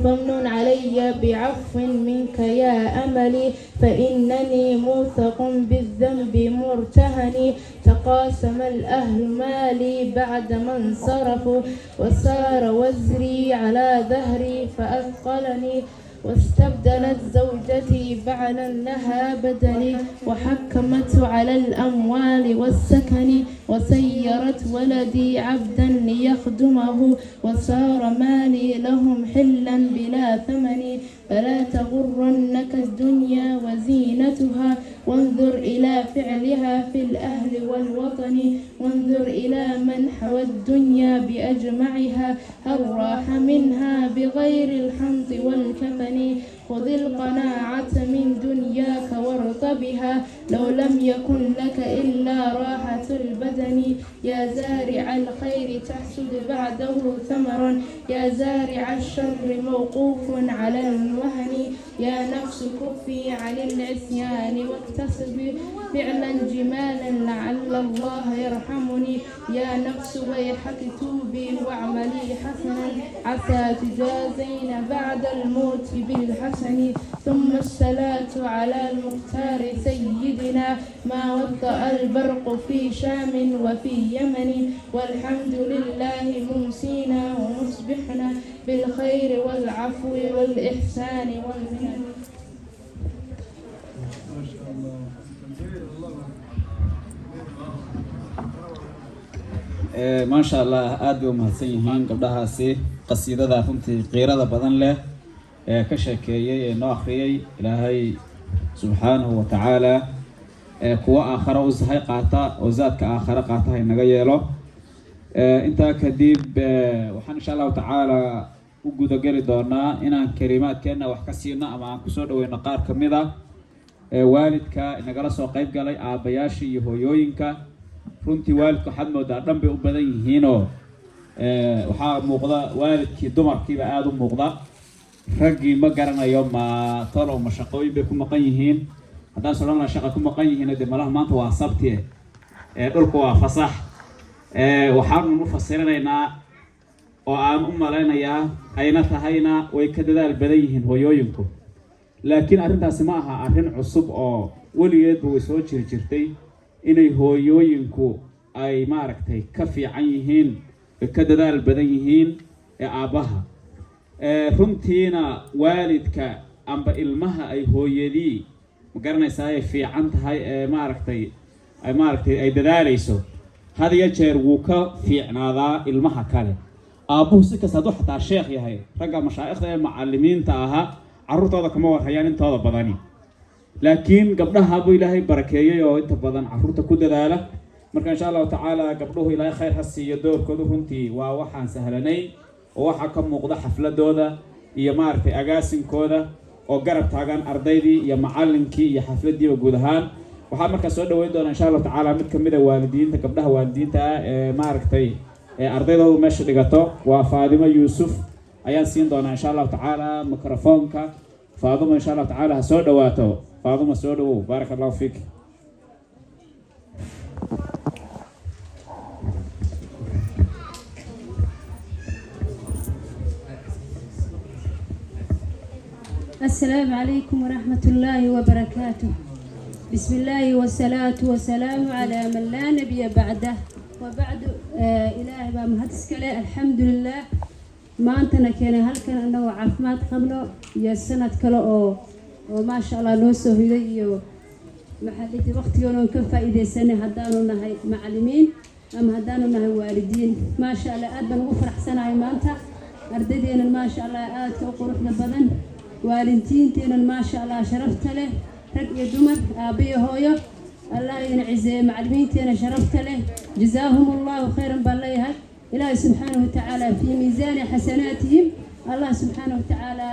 Speaker 5: فمن علي بعفو منك يا أملي فإنني موثق بالذنب مرتهني تقاسم الأهل مالي بعد ما انصرفوا وصار وزري على ظهري فأثقلني واستبدلت زوجتي بعلا لها بدني وحكمت على الأموال والسكن وسيرت ولدي عبدا ليخدمه وصار مالي لهم حلا بلا ثمن فلا تغرنك الدنيا وزينتها وانظر إلى فعلها في الأهل والوطن وانظر إلى من حوى الدنيا بأجمعها هل راح منها بغير الحنط والكفن خذ القناعة من دنياك وارتبها لو لم يكن لك إلا راحة البدن يا زارع الخير تحسد بعده ثمرا يا زارع الشر موقوف على الوهن يا نفس كفي عن العصيان واكتسبي فعلا جمالا لعل الله يرحمني يا نفس ويحك توبي واعملي حسنا عسى تجازين بعد الموت بالحسن ثم الصلاة على المختار سيدنا ما وطأ البرق في شام وفي يمن والحمد لله ممسينا ومصبحنا بالخير والعفو والإحسان والمنن.
Speaker 1: ما شاء الله aad bay u mahadsan yihiin gabdhahaasi qasiidada runtii qiirada badan leh ee ka sheekeeyay ee noo akhriyay ilaahay subxaanahu wa tacaala kuwa aakhara u sahay qaata oo zaadka aakhara qaata hay naga yeelo intaa kadib waxaan insha allahu tacaala u gudageli doonaa inaan kalimaadkeena wax ka siino ama aan kusoo dhaweyno qaar ka mid ah waalidka inagala soo qayb galay aabayaasha iyo hooyooyinka runtii waalidku waxaad moodaa dhan bay u badan yihiinoo waxaa muuqda waalidkii dumarkiiba aada u muuqda raggii ma garanayo ma talow ma shaqooyin bay ku maqan yihiin haddaan sodhan laha shaqa ku maqan yihiin dee malaha maanta waa sabti dhulku waa fasax waxaanu u fasirinaynaa oo aan u malaynayaa ayna tahayna way ka dadaal badan yihiin hooyooyinku laakiin arrintaasi ma aha arrin cusub oo weligeedba way soo jiri jirtay inay hooyooyinku ay maaragtay ka fiican yihiin ka dadaal badan yihiin aabbaha runtiina waalidka amba ilmaha ay hooyadii ma garanaysaa ay fiican tahay maaragtay ay dadaalayso had iyo jeer wuu ka fiicnaadaa ilmaha kale aabbuhu si kasta hadduu xataa sheekh yahay ragga mashaa'ikhda ee macallimiinta ahaa carruurtooda kama warhayaan intooda badani laakiin gabdhaha buu ilaahay barakeeyay oo inta badan carruurta ku dadaala marka insha allahu tacaala gabdhuhu ilaahay khayr ha siiyo doorkoodu runtii waa waxaan sahlanayn oo waxaa ka muuqda xafladooda iyo maaragtay agaasinkooda oo garab taagan ardaydii iyo macallinkii iyo xafladiiba guud ahaan waxaa markaa soo dhaweyn doona insha allahu tacaala mid ka mid a waalidiinta gabdhaha waalidiinta ah ee maaragtay ardaydoodu meesha dhigato waa faadimo yuusuf ayaan siin doonaa insha allahu tacaala mikrofoonka faadimo insha allahu tacaala ha soo dhawaato faadimo soo dhawow baaraka allahu fiik
Speaker 7: السلام عليكم ورحمة الله وبركاته. بسم الله والصلاة والسلام على من لا نبي بعده وبعد إله بمهدسك الحمد لله ما أنتنا كنا هل كان أنه عفمات قبله يا سنة كلا وما شاء الله نوسه هدي محلة وقت يوم كفى إذا سنة هداننا هاي معلمين أم هداننا هاي والدين ما شاء الله أدبا وفرح سنة هاي مانتا أرددين ما شاء الله آت وقرحنا بدن والدينتنا ما شاء الله شرفت له رك يا دمر أبي هويا الله ينعزه معلمينتنا شرفت له جزاهم الله خيرا بالله إلهي سبحانه وتعالى في ميزان حسناتهم الله سبحانه وتعالى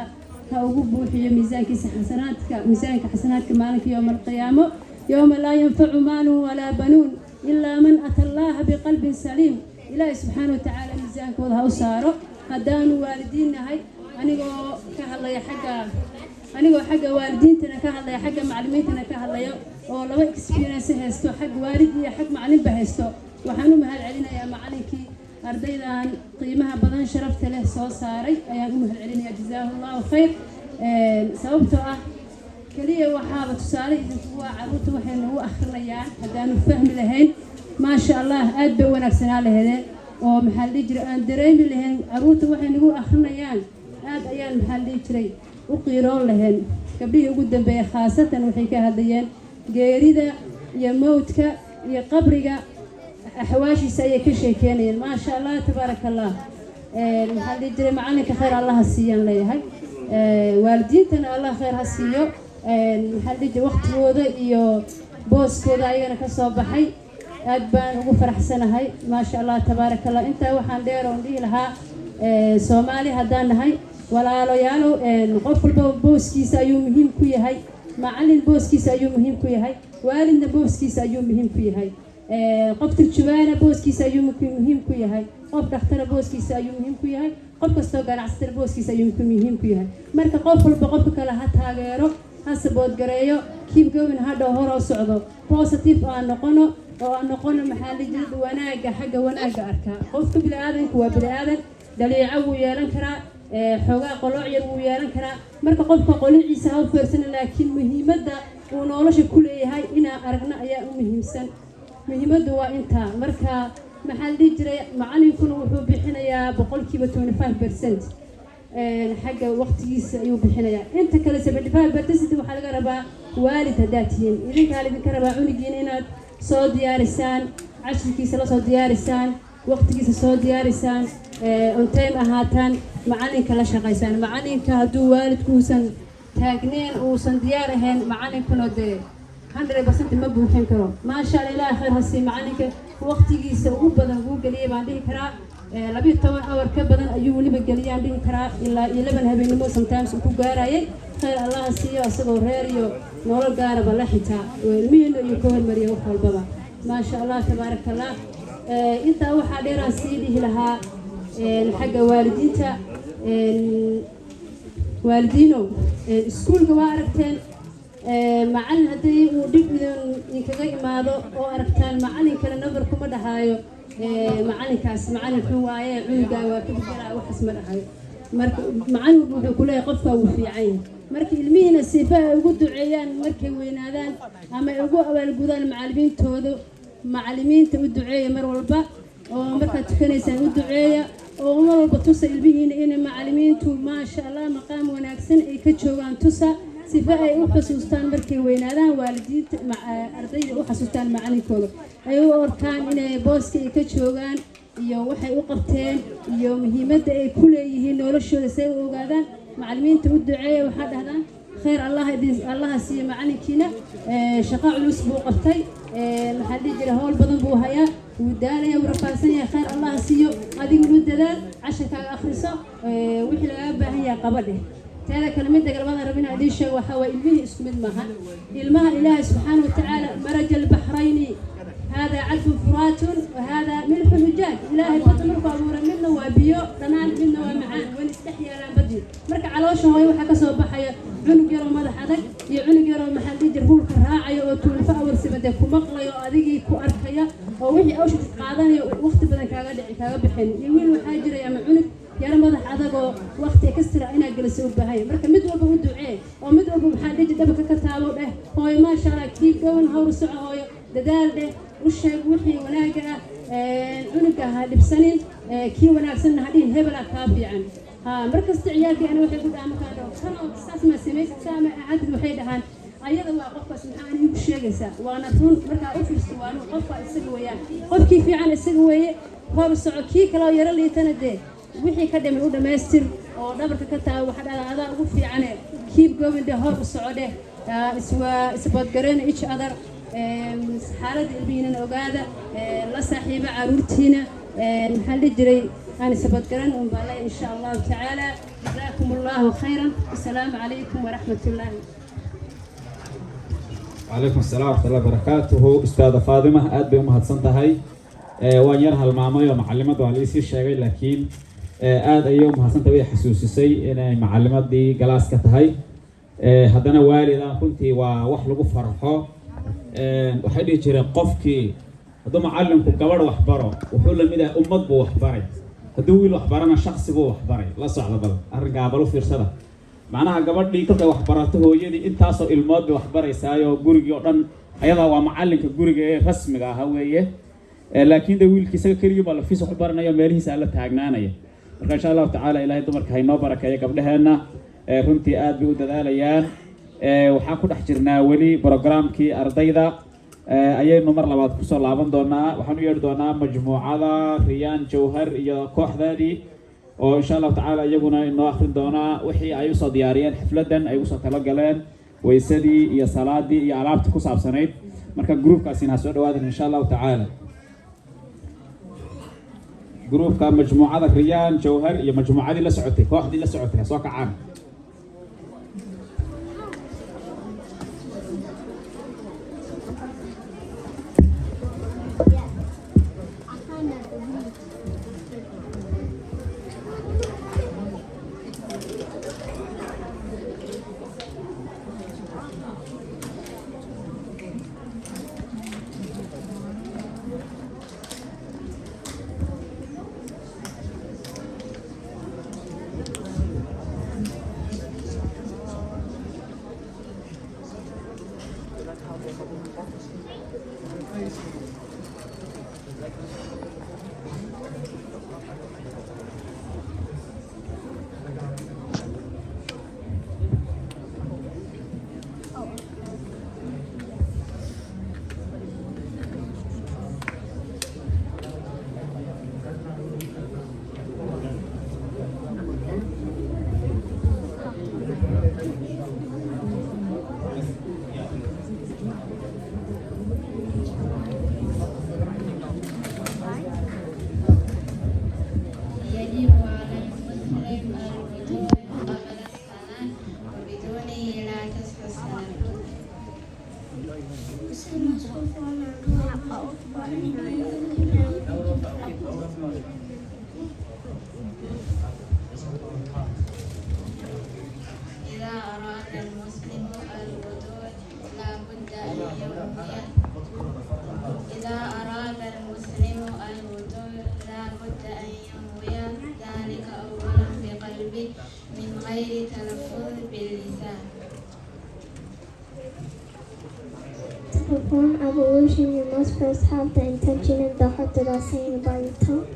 Speaker 7: كأوجبه في ميزانك حسناتك مالك يوم القيامة يوم لا ينفع مال ولا بنون إلا من أتى الله بقلب سليم إلهي سبحانه وتعالى ميزانك وضها وصاره هدان والدينا هاي أنيقو كهلا يا حاجة أنيقو حاجة والدينتنا كهلا يا حاجة معلمينتنا كهلا يا والله إكسبيرينس هستو حق والدي يا حق معلم بهستو وحنو مهل علينا يا معلمكي أردينا قيمها بدن شرفت له صو صاري أيام مهل علينا جزاه الله خير سببته كلية وحابة صاري إذا هو عروته وحين هو أخريان هدانو فهم لهين ما شاء الله أدب ونكسنا لهذا ومحل يجري أن دريم لهن عروته وحين هو أخريان هذا أيام محل يجري وقيرون لهن قبليه قدام بي خاصة وحيكا هذيان جيريدا يا موتك يا قبرك أحواشي سيء كل شيء كانين ما شاء الله تبارك الله محل يجري معانك خير الله السيان لي هاي والدينتنا الله خير هالسيو محل يجري وقت وضع يو بوس كذا أيانا كصوب حي أدبان وفرح سنة هاي ما شاء الله تبارك الله أنت وحن دير وندي لها سومالي هدان هاي ولا ليالو نقف البوس كيس أيوم مهم كوي هاي معلم بوس كيس أيوم مهم كوي هاي والد بوس كيس أيوم مهم كوي هاي قفت الشبانة بوس كيس أيوم مهم كوي هاي قف دختر بوس كيس أيوم مهم كوي هاي قف كستوجر عستر بوس كيس أيوم مهم كوي هاي مركب قف البقف كلا هتها غيره هسبود جريو keep going هذا هو صعده positive نقونه ونقول محل جد وناجا حاجة وناجا أركا قفت بالآذن كوا بالآذن دليل ويالن كرا حقا قلوع ويالن كرا مركا قفت قلوعي سهل فرسنا لكن مهمة ونولش كل هاي إنا أرجنا يا مهم سن مهمة وإنت مركا محل جري معاني يكونوا بحنا يا بقول كيف 25% حاجة وقت يسيو بحنا أنت كلا 75% وحلقة ربع والد هداتين إذا كان إذا كربا عنقين إنك soo diyaarisaan casharkiisa la soo diyaarisaan waqtigiisa soo diyaarisaan on time ahaataan macalinka la shaqaysaan macalinka hadduu waalidkuusan taagneen uusan diyaar ahayn macalinkuna dee 100% ma buuxin karo maasha Allah ilaahay khayr hasi macalinka waqtigiisa ugu badan uu galiyay baan dhihi karaa 12 hour ka badan ayuu waliba galiyaan dhihi karaa ilaa 11 habeenimo sometimes uu ku gaarayay khayr Allah siiyo asagoo reer iyo nolol gaaraba la xitaa ilmihiina iyo ka hormariyo wax walbaba ما شاء الله تبارك الله أنت واحد ديران سيدي لها حق والدينتا والدينو سكول جواركتين معن هدي ودب ينكجي ماذا أو أركتان معن كلا نبركم ده هايو معن كاس معن حواية عيجا وكبيرة وحسم ده هايو معن كله يقف وفي عين markii ilmihiina sifa ugu duceeyaan markay weynaadaan ama ugu awaal gudaan macallimiinta u duceeya mar walba oo marka tukanaysan u duceeya oo mar walba tusa ilmihiina in macallimiintu ma sha Allah maqaam wanaagsan ay ka joogaan tusa sifa ay u xasuustaan markay weynaadaan waalidiinta ardayda u xasuustaan macallinkooda ay u orkaan inay booska ay ka joogaan iyo waxay u qabteen iyo muhiimadda ay ku leeyihiin noloshooda say u ogaadaan معلمين تودعي وحد هذا خير الله سي معنيكينا شقاء الأسبوع قفتي محل يجري هول بدن بوهايا ودانيا ورفاسيا خير الله سيو هذه ولد ذا عشان كان أخرسه وحلا أبا هي قبله ترى كلمة قربنا ربنا عديش وحوا المه اسم المها المها إله سبحانه وتعالى مرج البحرين هذا عذب فرات وهذا ملح الحجاج إلهي بطمر فأمور منه وبيو تنال منه ومعان ونستحيا لا بدي مرك على وشه هاي وحكا صوب حيا عنق يرو ماذا حدك يعنق يرو محل يجربول كراعي وتول فأور سبده كمقلي وأذيقي كأركيا ووحي أوش تقعدني وقت بدن كاغا بحين يوين وحاجر يا معنق يرى ماذا حدك وقت يكسر أنا جلسوا بهاي مرك مدوا بودعاء ومدوا بمحل يجي دبك كتابه ده هاي ما شاء الله كيف جون هاور سعة هاي ددال ده وشيء وحي وناجع عنقها لبسنين كي وناكسن هذه هبلا كافي عن مركز تعياقي أنا وحي قد عمك هذا كانوا أساس ما سميت سامع عدد وحيد عن أيضا وقفة سبحانه يبشر جسا وأنا تون مركز أوفيس وأنا وقفة السجوية قف كيف عن السجوية هو السعودي كلا يرى لي تندى وحي كده من أول ماستر أو دبر كتا واحد هذا وقفي عنه keep going the هو السعودي اسبوع قرن each other حالة البينا وقاعدة لا صاحبة عروتينا محل جري أنا سبتكرن وبالله إن شاء الله تعالى جزاكم الله خيرا والسلام عليكم ورحمة الله.
Speaker 1: وعليكم السلام ورحمة الله وبركاته. أستاذة فاطمة أد بأمها تصنتهاي وأن يرها المعمية ومعلمات وعليسي الشيء لكن aad ayuu mahadsantahay way xasuusisay inay macallimadii galaaska tahay haddana waalida runtii waa wax lagu farxo waxay dhihi jireen qofkii hadduu macallinku gabadh wax baro wuxuu la mid yahay ummad buu wax baray hadduu wiil wax barana shakhsi buu wax baray la socda bal arrinkaa bal u fiirsada macnaha gabadhii kolkay wax barato hooyadii intaasoo ilmood bay wax baraysaayo gurigii oo dhan ayadaa waa macallinka guriga ee rasmiga aha weeye laakiin de wiilkii isaga keligii baa lafiis wax baranayo meelihiisa la taagnaanaya marka insha allahu tacaala ilaahay dumarka haynoo barakeeyo gabdhaheenna runtii aad bay u dadaalayaan waxaan ku dhex jirnaa weli programkii ardayda ayaynu mar labaad kusoo laaban doonaa waxaan u yeedhi doonaa majmuucada riyaan jawhar iyo kooxdaadii oo insha allahu tacaala iyaguna inoo akhrin doonaa wixii ay usoo diyaariyeen xafladan ay usoo talagaleen waysadii iyo salaadii iyo alaabtii ku saabsanayd marka gruubkaasina ha soo dhawaadan insha allahu tacaala جروبka مجموعة ريان جوهر يا مجموعة دي لسعوتي واحد دي لسعوتي سواك عام
Speaker 4: perform ablution, you must first have the intention in the heart that are saying by your tongue.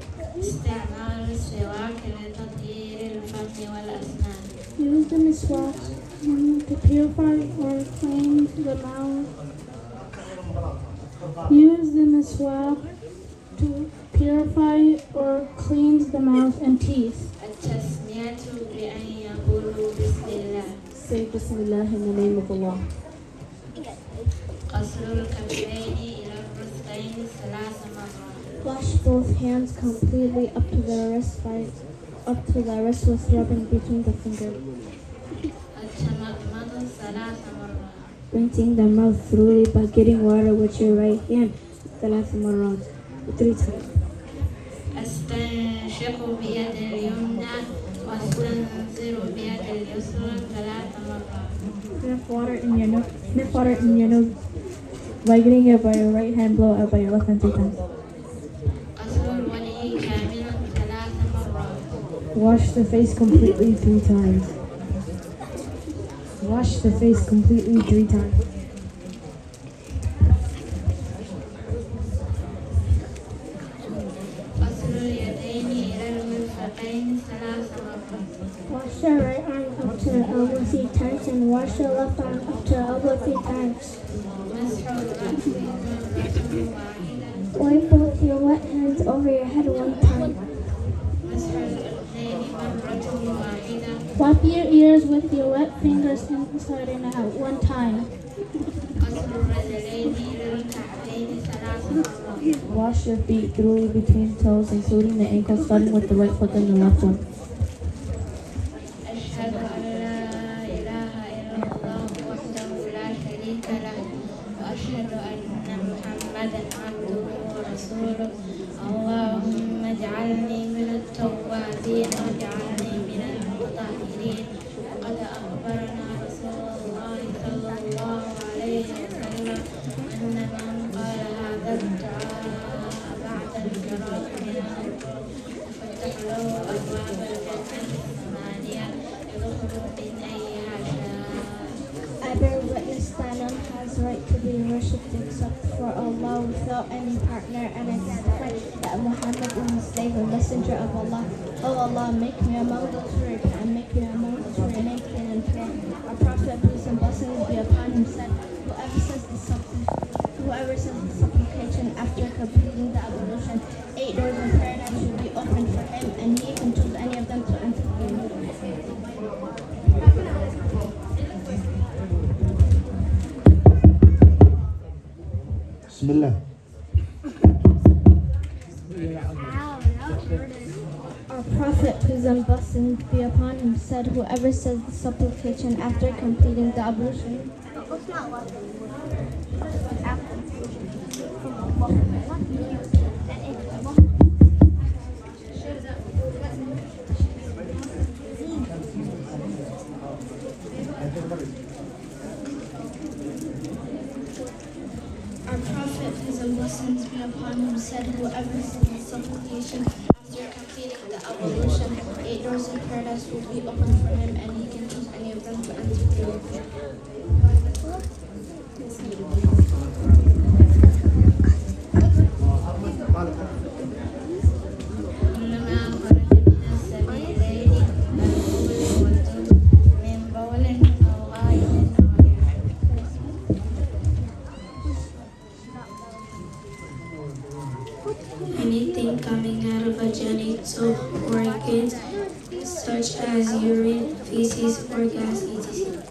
Speaker 4: Use the miswak to purify or cleanse the mouth. Use the miswak to purify or cleanse the mouth and teeth. Say Bismillah in the name of Allah. Wash both hands completely up to the wrist with rubbing between the fingers. Rinsing the mouth thoroughly by getting water with your right hand 3 times.
Speaker 5: أستنشق بيد اليمنى واستنثر بيد اليسرى 3 مرات.
Speaker 4: Sniff water in your nose by getting it by your right hand, blow out by your left hand 3 times. Wash the face completely 3 times. Wash the face completely 3 times. Wash your right arm up to the elbow 3 times and wash your left arm up to the elbow 3 times. Wipe both your wet hands over your head 1 time.
Speaker 5: الرجلين مرة واحدة.
Speaker 4: Wipe your ears with your wet fingers inside and out one time.
Speaker 5: غسل الرجلين إلى الكعبين 3 مرات.
Speaker 4: Wash your feet thoroughly between toes, including the ankles, starting with the right foot and the left one.
Speaker 5: أشهد أن لا إله إلا الله وحده لا شريك له وأشهد أن محمدا عبده ورسوله. اللهم اجعلني من التوابين واجعلني من المتطهرين. وقد أخبرنا رسول الله صلى الله عليه وسلم أن من قال هذا الدعاء بعد الفراغ من النوم تفتح له أبواب الجنة الثمانية يدخل من أيها شاء.
Speaker 4: I bear witness that none has right to be worshipped except for Allah without any partner, and I testify that Muhammad is his slave and messenger of Allah. Oh Allah, make me among those who repent and make me among those who remain clean and pure. Our Prophet, peace and blessings be upon him, said, whoever says the supplication after completing the ablution, 8 doors of paradise will be opened for him, and he can choose any of them to enter.
Speaker 2: بسم الله.
Speaker 4: Our Prophet, peace and blessings be upon him, said, whoever says the supplication after completing the ablution,
Speaker 5: Our Prophet, peace and blessings be upon him, said, whoever says the supplication after completing the ablution, 8 doors of paradise will be opened for him, and he can choose any of them to enter through. كلما خرج من السبيلين الأول والدبر من بول أو غائط أو anything coming out of a genital organs such as urine, feces, or gas, etc.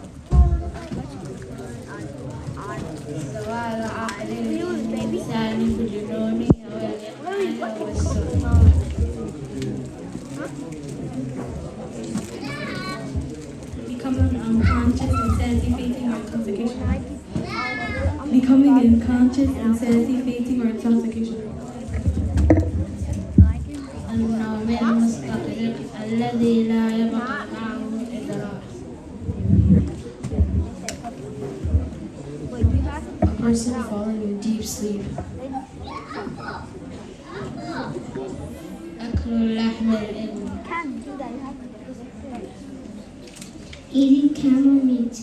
Speaker 5: زوال عقل الإنسان بجنونه واليقين والسلطان. Becoming unconscious and sadly fainting or intoxication. Becoming unconscious and sadly fainting or intoxication. النوم المستغرق الذي لا يبقى معه الإدراك. A person falling in deep sleep. أكل لحم الإبل. Eating camel meat.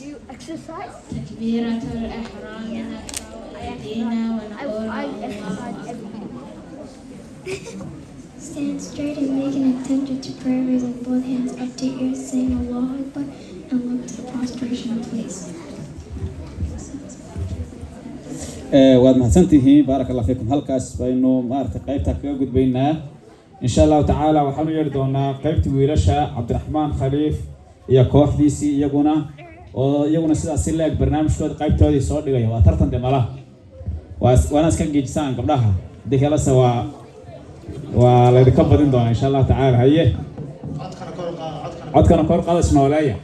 Speaker 5: تكبيرة الإحرام نرفع أيدينا ونقول الله أكبر. Stand straight and make an attempt to prayer, raising both hands up to ears, saying Allahu Akbar, and look to the prostration place.
Speaker 1: waad mahadsantihiin baaraka allah fiikum. halkaas baynu maaragtay qaybta kaga gudbaynaa insha allahu tacaala. waxaanu yeeri doonaa qaybtii wiilasha cabdiraxmaan khaliif iyo kooxdiisii iyaguna sidaas si leeg barnaamijkooda qaybtoodii soo dhigaya. waa tartan de malaha waana iska geejisaan gabdhaha haddii kalese waa laydinka badin doonaa insha allahu tacaala. haye codkana kor qaada isnooleeya.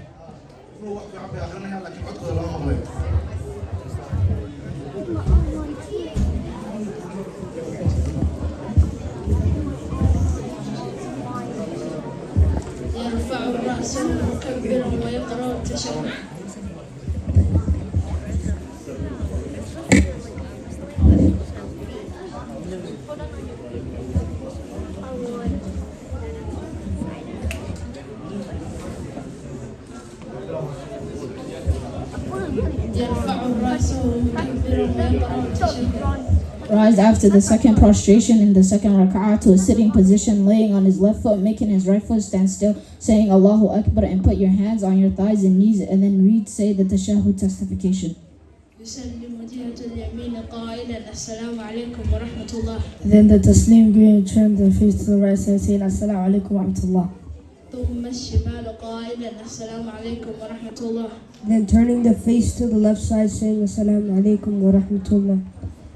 Speaker 5: يرفع الرأس مكبرا ويقرأ التشهد.
Speaker 8: Rise after the second prostration in the second rak'ah to a sitting position, laying on his left foot, making his right foot stand still, saying Allahu Akbar, and put your hands on your thighs and knees, and then say the tashahhud testification.
Speaker 9: Then the taslim greeting, turn the face to the right side, saying Assalamu alaikum wa rahmatullah.
Speaker 5: ثم الشمال قائلا السلام عليكم ورحمة الله.
Speaker 9: Then turning the face to the left side, saying Assalamu alaikum wa rahmatullah.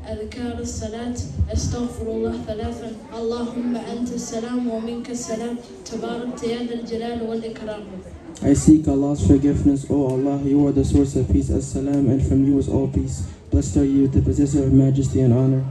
Speaker 5: أذكار الصلاة أستغفر الله ثلاثا اللهم أنت السلام ومنك السلام تبارك يا ذا الجلال والإكرام.
Speaker 10: I seek Allah's forgiveness, O Allah, you are the source of peace, as-salam, and from you is all peace. Blessed are you, the possessor of majesty and honor.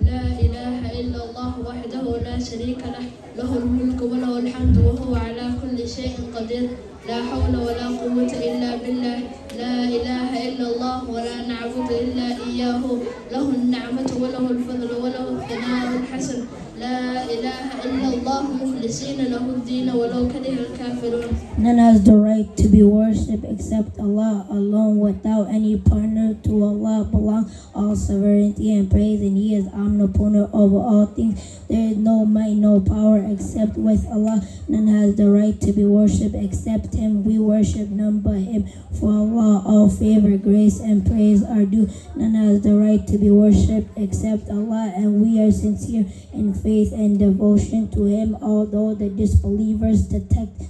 Speaker 5: لا إله إلا الله وحده لا شريك له له الملك وله الحمد وهو على كل شيء قدير لا حول ولا قوة إلا بالله لا إله إلا الله ولا نعبد إلا إياه له النعمة وله الفضل وله الثناء الحسن لا إله إلا الله مخلصين له الدين ولو كره الكافرون.
Speaker 11: None has the right to be worshipped except Allah alone without any partner. To Allah belong all sovereignty and praise, and He is omnipotent over all things. There is no might, no power except with Allah. None has the right to be worshipped except Him. We worship none but Him. For Allah all favor, grace, and praise are due. None has the right to be worshipped except Allah, and we are sincere in faith and devotion to Him, although the disbelievers detect.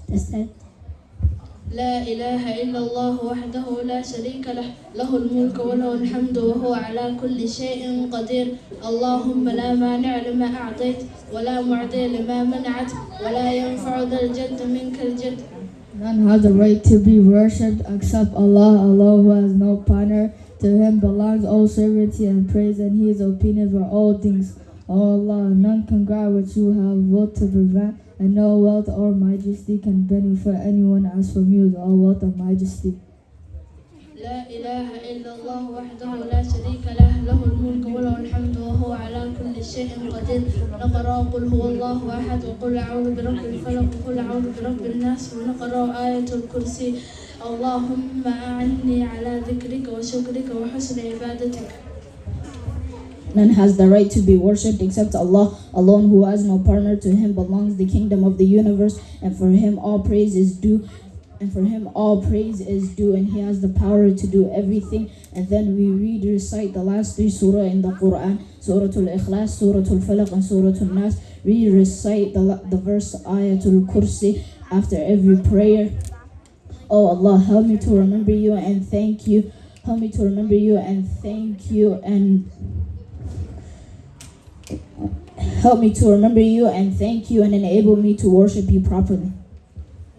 Speaker 5: لا إله إلا الله وحده لا شريك له له الملك وله الحمد وهو على كل شيء قدير اللهم لا مانع لما أعطيت ولا معطي لما منعت ولا ينفع ذا الجد منك الجد.
Speaker 8: None has the right to be worshipped except Allah alone, who has no partner. To Him belongs all sovereignty and praise, and He is opinion for all things. O Allah, none can guard what you have willed to prevent, and no wealth or majesty can benefit anyone as from you is all wealth and majesty.
Speaker 5: لا إله إلا الله وحده لا شريك له له الملك وله الحمد وهو على كل شيء قدير. نقرأ قل هو الله أحد وقل أعوذ برب الفلق وقل أعوذ برب الناس ونقرأ آية الكرسي. اللهم أعني على ذكرك وشكرك وحسن عبادتك.
Speaker 8: None has the right to be worshipped except Allah alone, who has no partner. To Him belongs the kingdom of the universe, and for Him all praise is due. And He has the power to do everything. And then we recite the last three surah in the Quran, Surah Al-Ikhlas, Surah Al-Falaq, and Surah Al-Nas. We recite the verse Ayatul Kursi after every prayer. Oh Allah, help me to remember you and thank you. Help me to remember you and thank you, and help me to remember you and thank you, and enable me to worship you properly.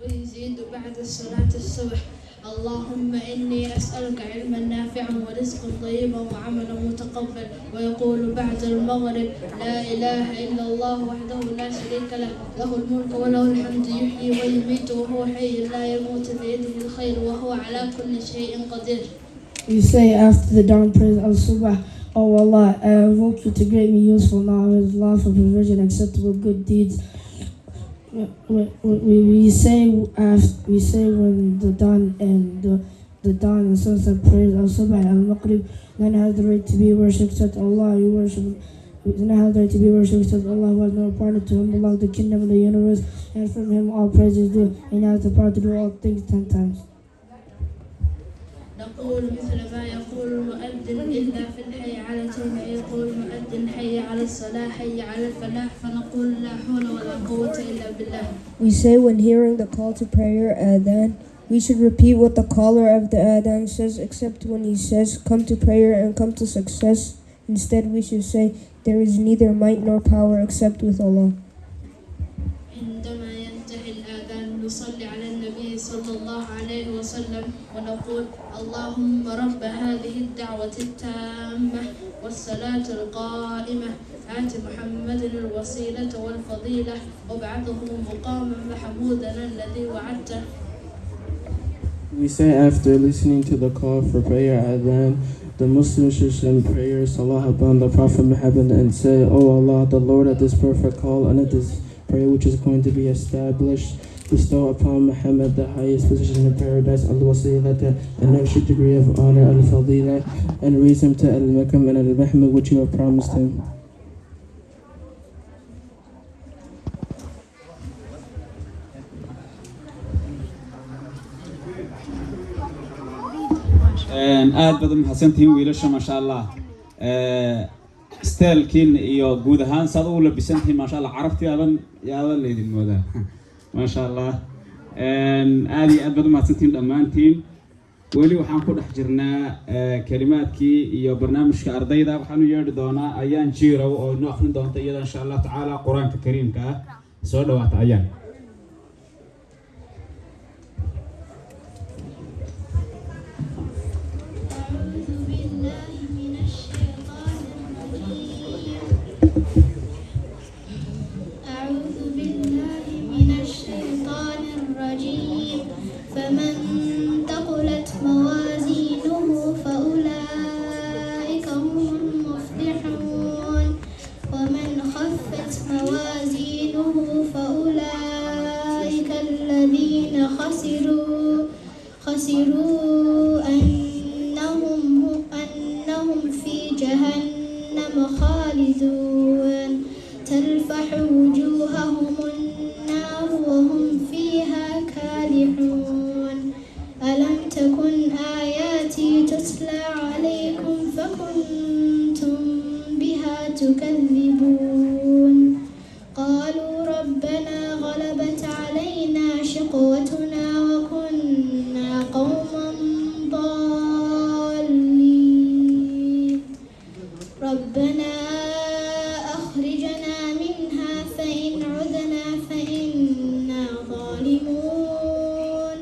Speaker 5: ويزيد بعد صلاة الصبح اللهم إني أسألك علما نافعا ورزقا طيبا وعملا متقبلا. ويقول بعد المغرب لا إله إلا الله وحده لا شريك له له الملك وله الحمد يحيي ويميت وهو حي لا يموت بيده الخير وهو على كل شيء قدير.
Speaker 9: You say after the dawn praise al-Subah, O Allah, I invoke you to grant me useful knowledge, lawful provision, acceptable good deeds. We say when the dawn and the dawn and sunset praise al-Subah and al-Maghrib. None has the right to be worshipped except Allah. None has the right to be worshipped except Allah, who has no partner. To Him belongs the kingdom of the universe, and from Him all praise is due, and He has the power to do all things 10 times.
Speaker 5: نقول مثل ما يقول المؤذن إلا في الحيعلتين يقول المؤذن حي على الصلاة حي على الفلاح فنقول لا حول ولا قوة إلا بالله.
Speaker 9: We say when hearing the call to prayer adhan, we should repeat what the caller of the adhan says, except when he says come to prayer and come to success. Instead we should say there is neither might nor power except with Allah.
Speaker 5: عندما ينتهي الآذان نصلي على النبي صلى الله عليه وسلم ونقول اللهم رب هذه الدعوة التامة والصلاة القائمة آت محمد الوسيلة والفضيلة وابعثه مقاما محمودا الذي وعدته.
Speaker 10: We say after listening to the call for prayer adhan, the Muslims should send prayer salah upon the Prophet Muhammad and say, O Allah, the Lord of this perfect call and of this prayer which is going to be established, bestow upon Muhammad the highest position in paradise, al-wasilata, and extra degree of honor, al-fadila, and raise him to al-makam and al-mahmud which you have promised him.
Speaker 1: aad baad mahadsantihiin wiilasha maasha Allah. Steelkiin iyo guud ahaan saad u labisantihiin maasha Allah. Carabtii aadan leedin moodaa. ما شاء الله. هذه أدبر ما سنتين أمانتين ولي وحن كل حجرنا كلمات كي يا برنامج كأرضيدا وحنو يردونا أيان جيرو أو نأخذ دون تيجا إن شاء الله تعالى قرآن الكريم كا سودوات أيان.
Speaker 5: فمن ثقلت موازينه فأولئك هم المفلحون ومن خفت موازينه فأولئك الذين خسروا أنهم في جهنم خالدون تلفح وجوههم النار وهم فيها كالحون ألم تكن آياتي تتلى عليكم فكنتم بها تكذبون قالوا ربنا غلبت علينا شقوتنا وكنا قوما ضالين ربنا أخرجنا منها فإن عدنا فإنا ظالمون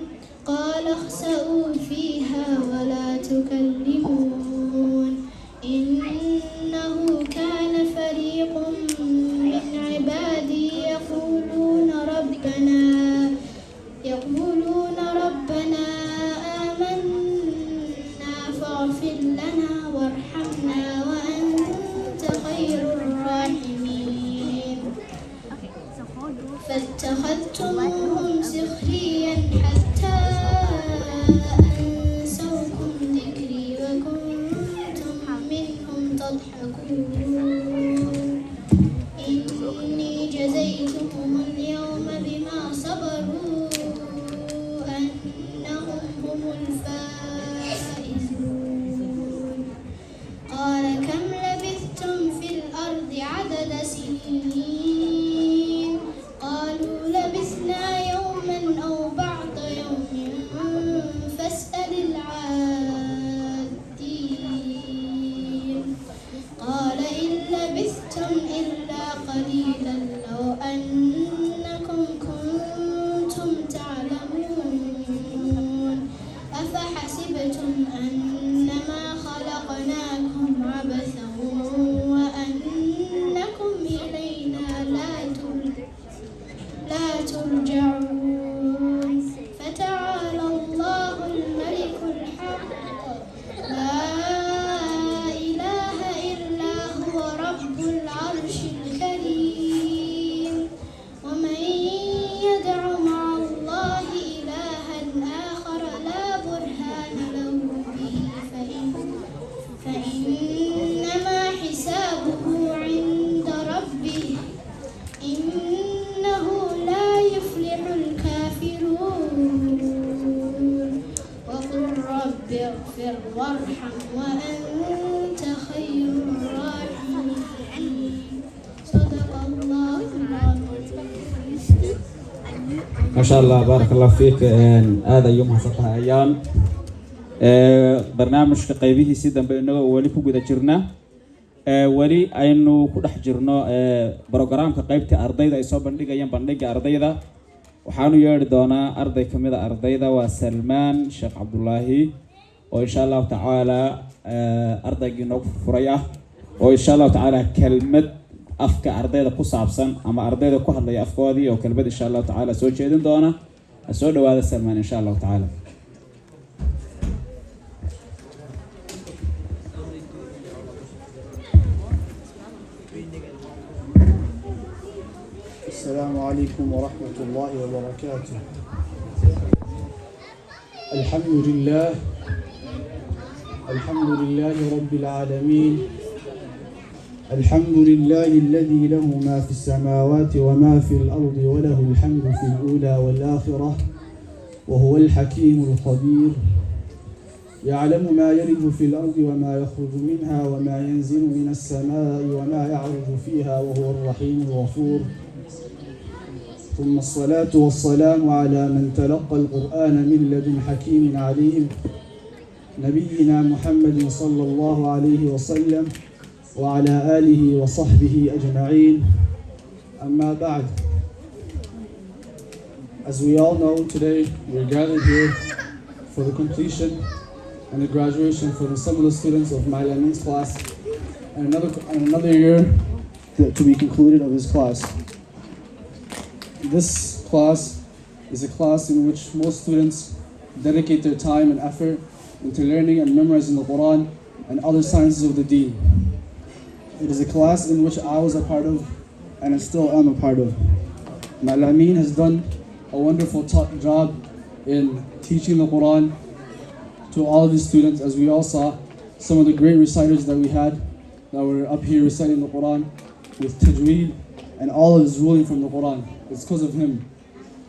Speaker 5: قال اخسئوا فيها ولا تكلمون إنه كان فريق من عبادي يقولون ربنا آمنا فاغفر لنا وارحمنا وأنت خير الراحمين فاتخذتموهم سخريا حتى أنسوكم ذكري وكنتم منهم تضحكون إني جزيتهم اليوم بما صبروا أنهم هم الفائزون قال كم لبثتم في الأرض عدد سنين قالوا لبثنا يوما أو بعض يوم فاسأل العادين قال إن لبثتم إلا قليلا لو أنكم كنتم تعلمون أفحسبتم أنما خلقناكم عبثا وأنكم إلينا لا ترجعون فتعالى الله الملك الحق لا إله إلا هو رب العرش الكريم ومن يدع مع الله إلها آخر لا برهان له به فإنما حسابه عند ربه إنه لا يفلح الكافرون وقل رب اغفر وارحم وأنت خير الراحمين صدق الله العظيم.
Speaker 1: ما شاء الله بارك الله فيك. هذا يوم حصلها أيام برنامج قيبه سيدا بينه ولي كوجد جرنا ولي أنه كل حجرنا برنامج كقيبة أرضية إصابة بندقة يوم بندقة أرضية وحانو يردونا أرضي كمية أرضية وسلمان شيخ عبد الله وإن شاء الله تعالى أرضي جنوب فريا وإن شاء الله تعالى كلمة أفكار أرضية قصابسا أما أرضية كهلا أفكاري أو كلمة إن شاء الله تعالى سوى شيء دونا سوى هذا سلمان إن شاء الله تعالى.
Speaker 2: السلام عليكم ورحمة الله وبركاته. الحمد لله رب العالمين. الحمد لله الذي له ما في السماوات وما في الأرض وله الحمد في الأولى والآخرة وهو الحكيم الخبير يعلم ما يلج في الأرض وما يخرج منها وما ينزل من السماء وما يعرج فيها وهو الرحيم الغفور ثم الصلاة والسلام على من تلقى القرآن من لدن حكيم عليم نبينا محمد صلى الله عليه وسلم وعلى آله وصحبه أجمعين. أما بعد. As we all know, today we're gathered here for the completion and the graduation for some of the students of my Lamin's class and another year to be concluded of his class. This class is a class in which most students dedicate their time and effort into learning and memorizing the Quran and other sciences of the Deen. It is a class in which I was a part of and I still am a part of. Malamin has done a wonderful job in teaching the Quran to all of his students, as we all saw some of the great reciters that we had that were up here reciting the Quran with tajweed and all of his ruling from the Quran. It's because of him.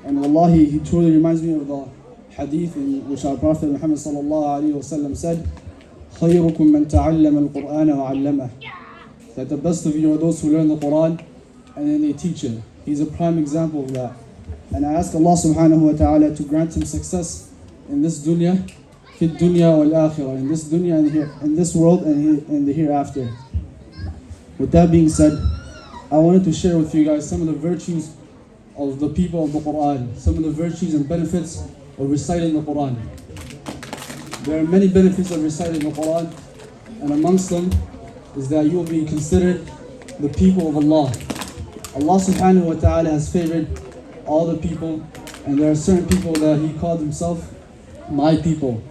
Speaker 2: And wallahi, he truly reminds me of the hadith in which our Prophet Muhammad sallallahu alaihi wasallam said, خَيْرُكُمْ مَنْ تَعَلَّمَ الْقُرْآنَ وَعَلَّمَهُ. That the best of you are those who learn the Quran and then they teach it. He's a prime example of that. And I ask Allah subhanahu wa ta'ala to grant him success in this dunya, fi dunya wal akhirah, in this dunya and here, in this world and in the hereafter. With that being said, I wanted to share with you guys some of the virtues of the people of the Quran, some of the virtues and benefits of reciting the Quran. There are many benefits of reciting the Quran, and amongst them is that you will be considered the people of Allah. Allah subhanahu wa ta'ala has favored all the people, and there are certain people that He called Himself my people,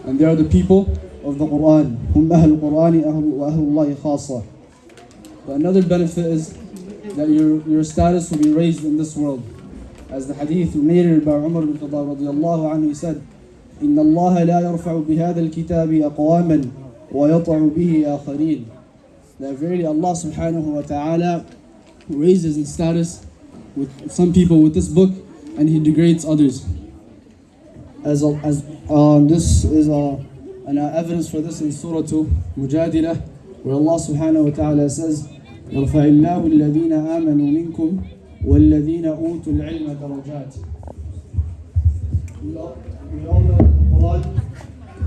Speaker 2: and they are the people of the Quran. Hum ahl Qurani wa ahlullahi khasa. But another benefit is that your status will be raised in this world. As the hadith narrated by Umar bin Khattab radiyallahu anhu, he said, إِنَّ اللَّهَ لَا يَرْفَعُ بِهَذَا الْكِتَابِ أَقْوَامًا وَيَطَعُ بِهِ آخَرِينَ. That verily Allah subhanahu wa ta'ala raises in status with some people with this book and He degrades others. As this is an evidence for this in Surah Mujadilah, where Allah subhanahu wa ta'ala says, يَرْفَعِ اللَّهُ الَّذِينَ آمَنُوا مِنْكُمْ وَالَّذِينَ أُوتُوا الْعِلْمَ دَرَجَاتٍ. We all know that the Quran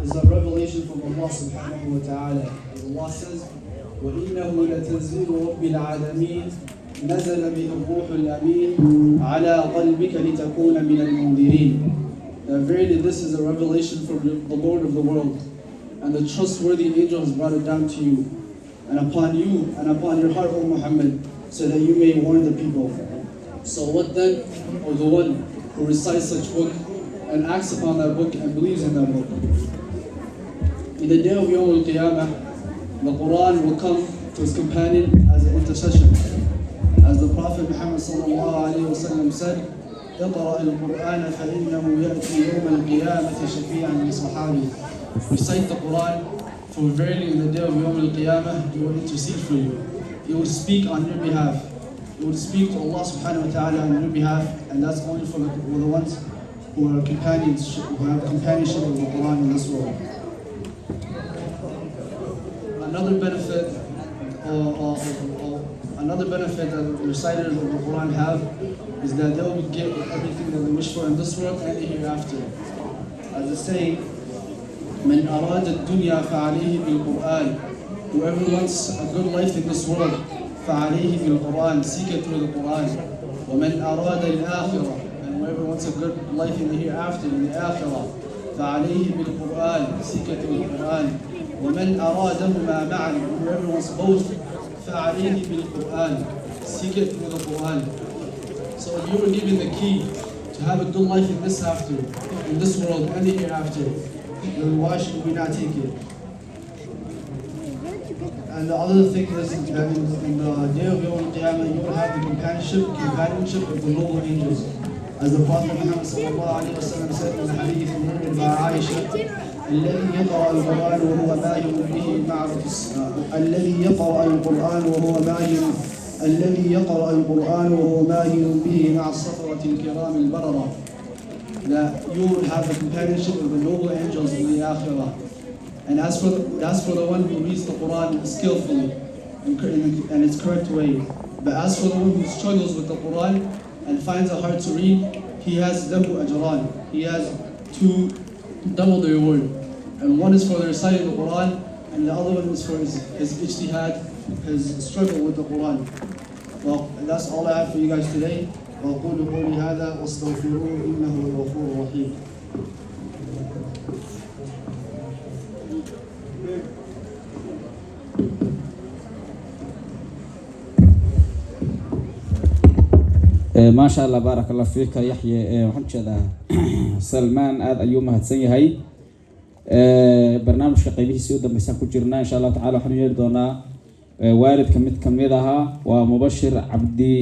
Speaker 2: is a revelation from Allah subhanahu wa ta'ala. Allah says, وَإِنَّهُ لَتَنزِيلُ رَبِّ الْعَالَمِينَ نَزَلَ بِهِ الرُّوحُ الْأَمِينُ عَلَى قَلْبِكَ لِتَكُونَ مِنَ الْمُنذِرِينَ. That verily this is a revelation from the Lord of the world, and the trustworthy angel has brought it down to you, and upon you, and upon your heart, O Muhammad, so that you may warn the people. So what then of the one who recites such book and acts upon that book and believes in that book? In the day of Yawm al-Qiyamah, the Quran will come to its companion as an intercession. As the Prophet Muhammad sallallahu alayhi wa sallam said, اقرأ القرآن فإنه يأتي يوم القيامة شفيعا لصحابه. Recite the Quran, for verily in the day of Yawm al-Qiyamah He will intercede for you. He will speak on your behalf. He will speak to Allah subhanahu wa ta'ala on your behalf, and that's only for the ones who are companions, who have companionship of the Quran in this world. Another benefit that the reciters of the Quran have is that they will get everything that they wish for in this world and the hereafter. As it's saying, من أراد الدنيا فعليه بالقرآن. Whoever wants a good life in this world, فعليه بالقرآن, seek it through the Quran. ومن أراد الآخرة, and whoever wants a good life in the hereafter, in the آخرة, فعليه بالقرآن, seek it through the Quran. ومن أرادهما معا, whoever wants both, فعليه بالقرآن, seek it through the Quran. So if you were given the key to have a good life in this after, in this world and the hereafter, then why should we not take it? And the other thing is that in the day of Yawm al-Qiyamah, you will have the companionship of the noble angels. As the Prophet Muhammad sallallahu alayhi wa sallam said in the hadith narrated by Aisha, الذي يقرأ القرآن وهو ماهر به معرفة الذي يقرأ القرآن وهو ماهر الذي يقرأ القرآن وهو ماهر به مع الصفرة الكرام البررة. That you will have the companionship of the noble angels in the Akhirah. And as for the one who reads the Quran skillfully in its correct way. But as for the one who struggles with the Quran,
Speaker 12: and finds it hard to read, he has lahu ajran. He has to double the reward. And one is for the reciting the Quran, and the other one is for his ijtihad, his struggle with the Quran. Well, that's all I have for you guys today. وأقول قولي هذا واستغفروه إنه هو الغفور الرحيم.
Speaker 1: ما شاء الله بارك الله فيك يحيى وحنشدا سلمان آد أيوم هتسني هاي برنامج قيبه سيود بس كجرنا إن شاء الله تعالى حنو يردونا والد كميدها ومبشر عبدي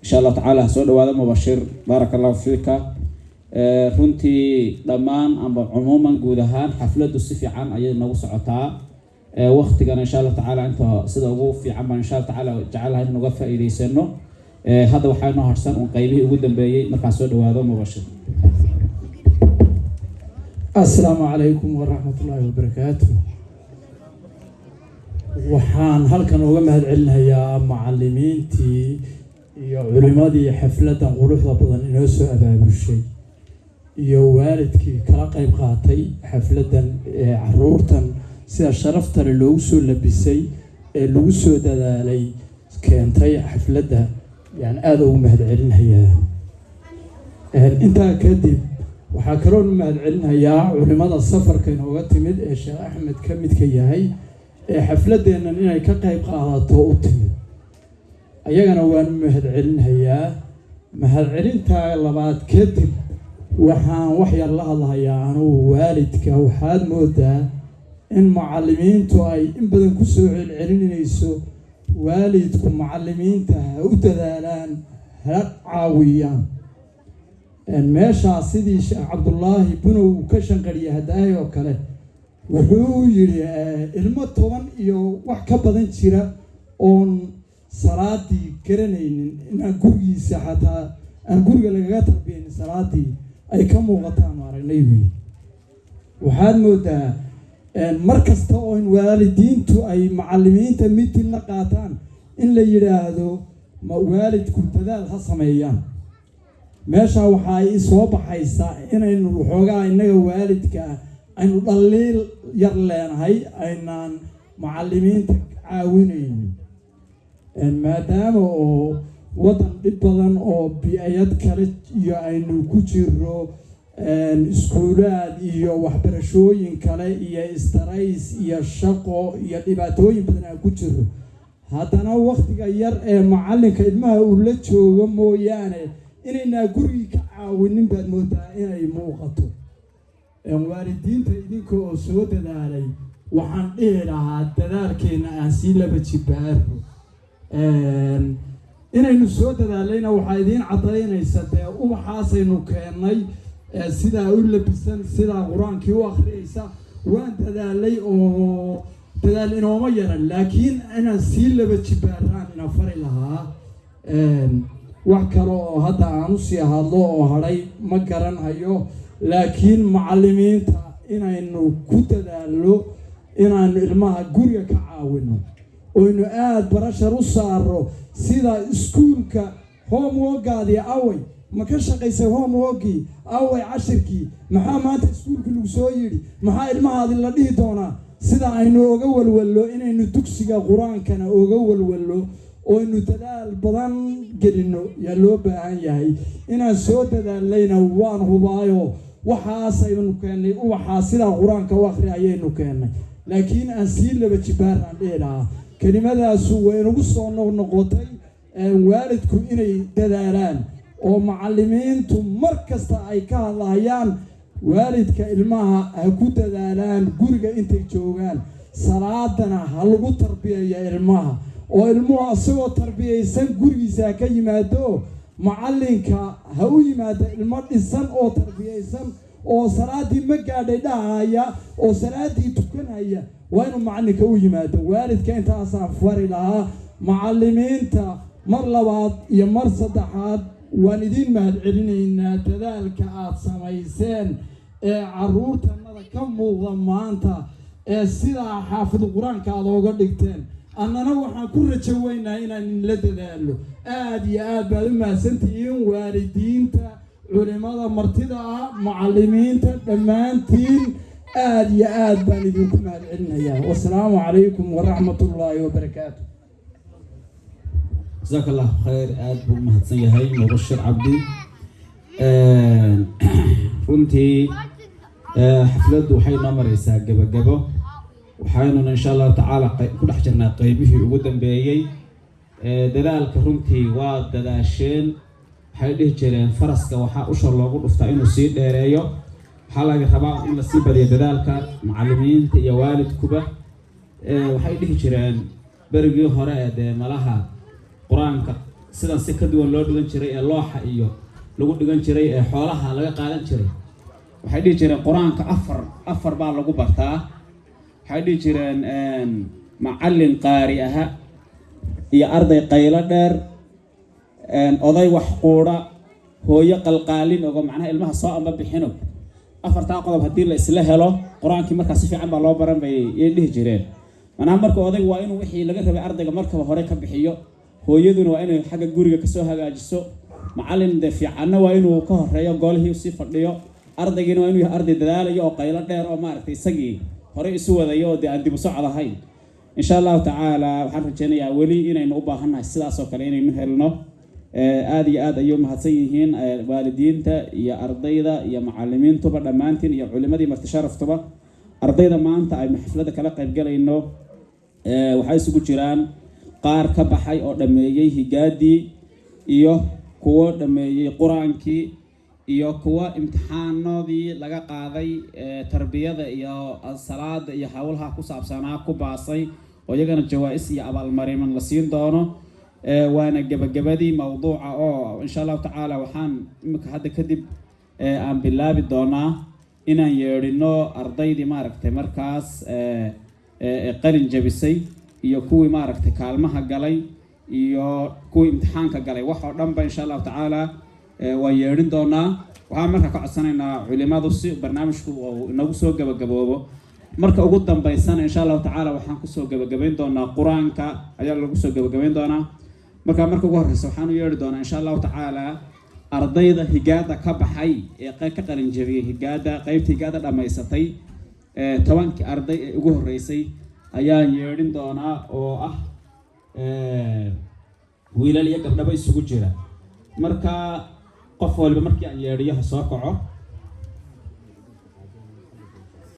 Speaker 1: إن شاء الله تعالى سؤال هذا مبشر بارك الله فيك runtii dhammaan amba cumuuman guud ahaan xafladdu si fiican ayay nagu socotaa waqtigan insha Allah taala inta sida ugu fiican baan insha Allah taala jecelahay in uga faa'iideysano hadda waxaa noo harsan un qaybihii ugu dambeeyay markaan soo dhawaado mubashir.
Speaker 13: Assalaamu calaykum waraxmatullaahi wabarakaatuh. waxaan halkan uga mahadcelinayaa macallimiintii iyo culimadii xafladan quruxda badan inoo soo abaabushay iyo waalidkii kala qayb qaatay xafladan caruurtan sida sharafta leh loogu soo labisay ee lagu soo dadaalay keentay xafladda yani aad ugu mahadcelinayaa. intaa kadib waxaa kaloo mahadcelinayaa culimada safarka inooga timid ee Sheekh Axmed ka midka yahay ee xafladeennan inay ka qayb qaadato u timid ayagana waan mahadcelinayaa. mahadcelinta labaad kadib waxaan wax yar la hadlayaa anugu waalidka waxaad moodaa in macallimiintu ay in badan ku soo celcelinayso waalidku macallimiinta ha u dadaalaan ha caawiyaan. meeshaa sidii Sheekh Cabdullaahi Bunow ka shanqariyay hadaay oo kale wuxuu yiri ilmo 10 iyo wax ka badan jira oon salaadii garanaynin in gurigiisa xataa aan guriga lagaga tarbiyin salaadii ay ka muuqataan aragnay wiil. waxaad moodaa markasta oo in waalidiintu ay macallimiinta midin la qaataan in la yiraahdo ma waalidku dadaal ha sameeyaan. meesha waxa ay soo baxaysaa inaynu waxoogaa inaga waalidka aynu dhaliil yar leenahay aynaan macallimiinta caawinaynin maadaama oo wadan dhib badan oo bi'ayad kale iyo aynu ku jiro iskuulaad iyo waxbarashooyin kale iyo istarays iyo shaqo iyo dhibaatooyin badan aan ku jiro haddana waqtiga yar ee macallinka ilmaha uu la joogo mooyaane inayna guriga ka caawinin baad moodaa inay muuqato. waalidiinta idinka oo soo dadaalay waxaan dhihi lahaa dadaalkeena aan sii laba jibaaro. inaynu soo dadaalayna waxaa idiin cadaynaysa dee ubaxaasaynu keennay sidaa u labisan sidaa qur-aankii u akhriyaysa waan dadaalay oo dadaal inooma yaran laakiin inaan sii laba jibaaraan ina fari lahaa. wax kale oo hadda aan usii hadlo oo hadhay ma garanayo laakiin macallimiinta inaynu ku dadaallo inaanu ilmaha guriga ka caawino oynu aad barashar u saaro sida iskuulka homeworkaadii away ma ka shaqaysay homeworkii away cashirkii maxaa maanta iskuulka lagu soo yidhi maxaa ilmahaadi la dhihi doonaa sida aynu oga walwallo inaynu dugsiga qur-aankana oga walwallo oynu dadaal badan gelino yaa loo baahan yahay. inaan soo dadaalayna waan hubaayo waxaasaynu keennay ubaxaa sidaa qur-aanka u akhri ayaynu keennay laakiin aan sii laba jibaaraan dhihi lahaa. kelimadaasu way nagu soo noqnoqotay waalidku inay dadaalaan oo macallimiintu mar kasta ay ka hadlayaan waalidka ilmaha ha ku dadaalaan guriga intay joogaan salaadana ha lagu tarbiyeeyo ilmaha oo ilmuhu asagoo tarbiyaysan gurigiisa ka yimaado macallinka ha u yimaado ilmo dhisan oo tarbiyaysan oo salaadii ma gaadhay dhahaya oo salaadii tukanaya waa inuu macallinka u yimaado. waalidka intaasaan fari lahaa. macallimiinta mar labaad iyo mar saddexaad waan idiin mahadcelinaynaa dadaalka aad samayseen ee caruurtanada ka muuqda maanta ee sidaa xaafid qur-aanka aad ooga dhigteen annana waxaan ku rajo weynaa inaan la dadaalo aad iyo aad baad u mahadsantihiin waalidiinta culimada martida ah macallimiinta dhammaantiin aad iyo aad baan idinku mahadcelinayaa wasalaamu calaykum waraxmatullaahi wabarakaatu
Speaker 1: جزاك الله خير aad buu mahadsan yahay mubashir cabdi runtii xafladdu waxay noo maraysaa gabagabo waxaynuna insha allahu tacaala ku dhex jirnaa qaybihii ugu dambeeyey dadaalka runtii waa dadaasheen waxay dhihi jireen faraska waxaa usha loogu dhuftaa inuu sii dheereeyo waxaa laga rabaa in lasii badiyo dadaalka macallimiinta iyo waalidkuba waxay dhihi jireen berigii hore dee malaha qur-aanka sidan si ka duwan loo dhigan jiray ee looxa iyo lagu dhigan jiray ee xoolaha laga qaadan jiray waxay dhihi jireen qur-aanka afar baa lagu bartaa waxay dhihi jireen macallin qaari aha iyo arday qaylo dheer oday wax quudha hooyo qalqaalin ogo macnaha ilmaha soo amba bixino afartaa qodob haddii la isla helo qur-aankii markaa si fiican baa loo baran bay dhihi jireen macnaha marka odayga waa inuu wixii laga rabay ardayga markaba hore ka bixiyo hooyaduna waa inay xagga guriga kasoo hagaajiso macallin dee fiicanna waa inuu ka horeeyo goolihii usii fadhiyo ardaygiina waa inuu yahay arday dadaalayo oo qaylo dheer oo maaragtay isagii horey isu wadayo oo dee aan dib u socod ahayn insha allahu tacaala waxaan rajeynayaa weli inaynu u baahannahay sidaas oo kale inaynu helno aad iyo aad ayuu mahadsan yihiin waalidiinta iyo ardayda iyo macallimiintuba dhammaantiin iyo culimadii martisharaftuba ardayda maanta aynu xafladda kala qaybgalayno waxay isugu jiraan qaar ka baxay oo dhammeeyey higaadii iyo kuwo dhammeeyey qur-aankii iyo kuwo imtixaanoodii laga qaaday tarbiyada iyo salaada iyo hawlaha ku saabsanaa ku baasay oo iyagana jawaa-is iyo abaalmariman la siin doono waana gabagabadii mawduuca oo insha allahu tacaala waxaan imika hadda kadib aan bilaabi doonaa inaan yeedhino ardaydii maaragtay markaas qalin jabisay iyo kuwii maaragtay kaalmaha galay iyo kuwii imtixaanka galay wax oo dhanba insha allahu tacaala waan yeedhin doonaa waxaan markaa ka codsanaynaa culimadu si barnaamijku uu inagu soo gabagaboobo marka ugu dambaysana insha allahu tacaala waxaan kusoo gabagabayn doonaa qur-aanka ayaa lagu soo gabagabayn doonaa marka ugu horreysa waxaan u yeedhi doonaa insha allahu tacaala ardayda higaada ka baxay ee ka qalin jabiyey higaada qaybta higaada dhammaysatay 10 arday ee ugu horreysay ayaan yeedhin doonaa oo ah wiilal iyo gabdhaba isugu jira marka qof walba markii aan yeedhiyo ha soo kaco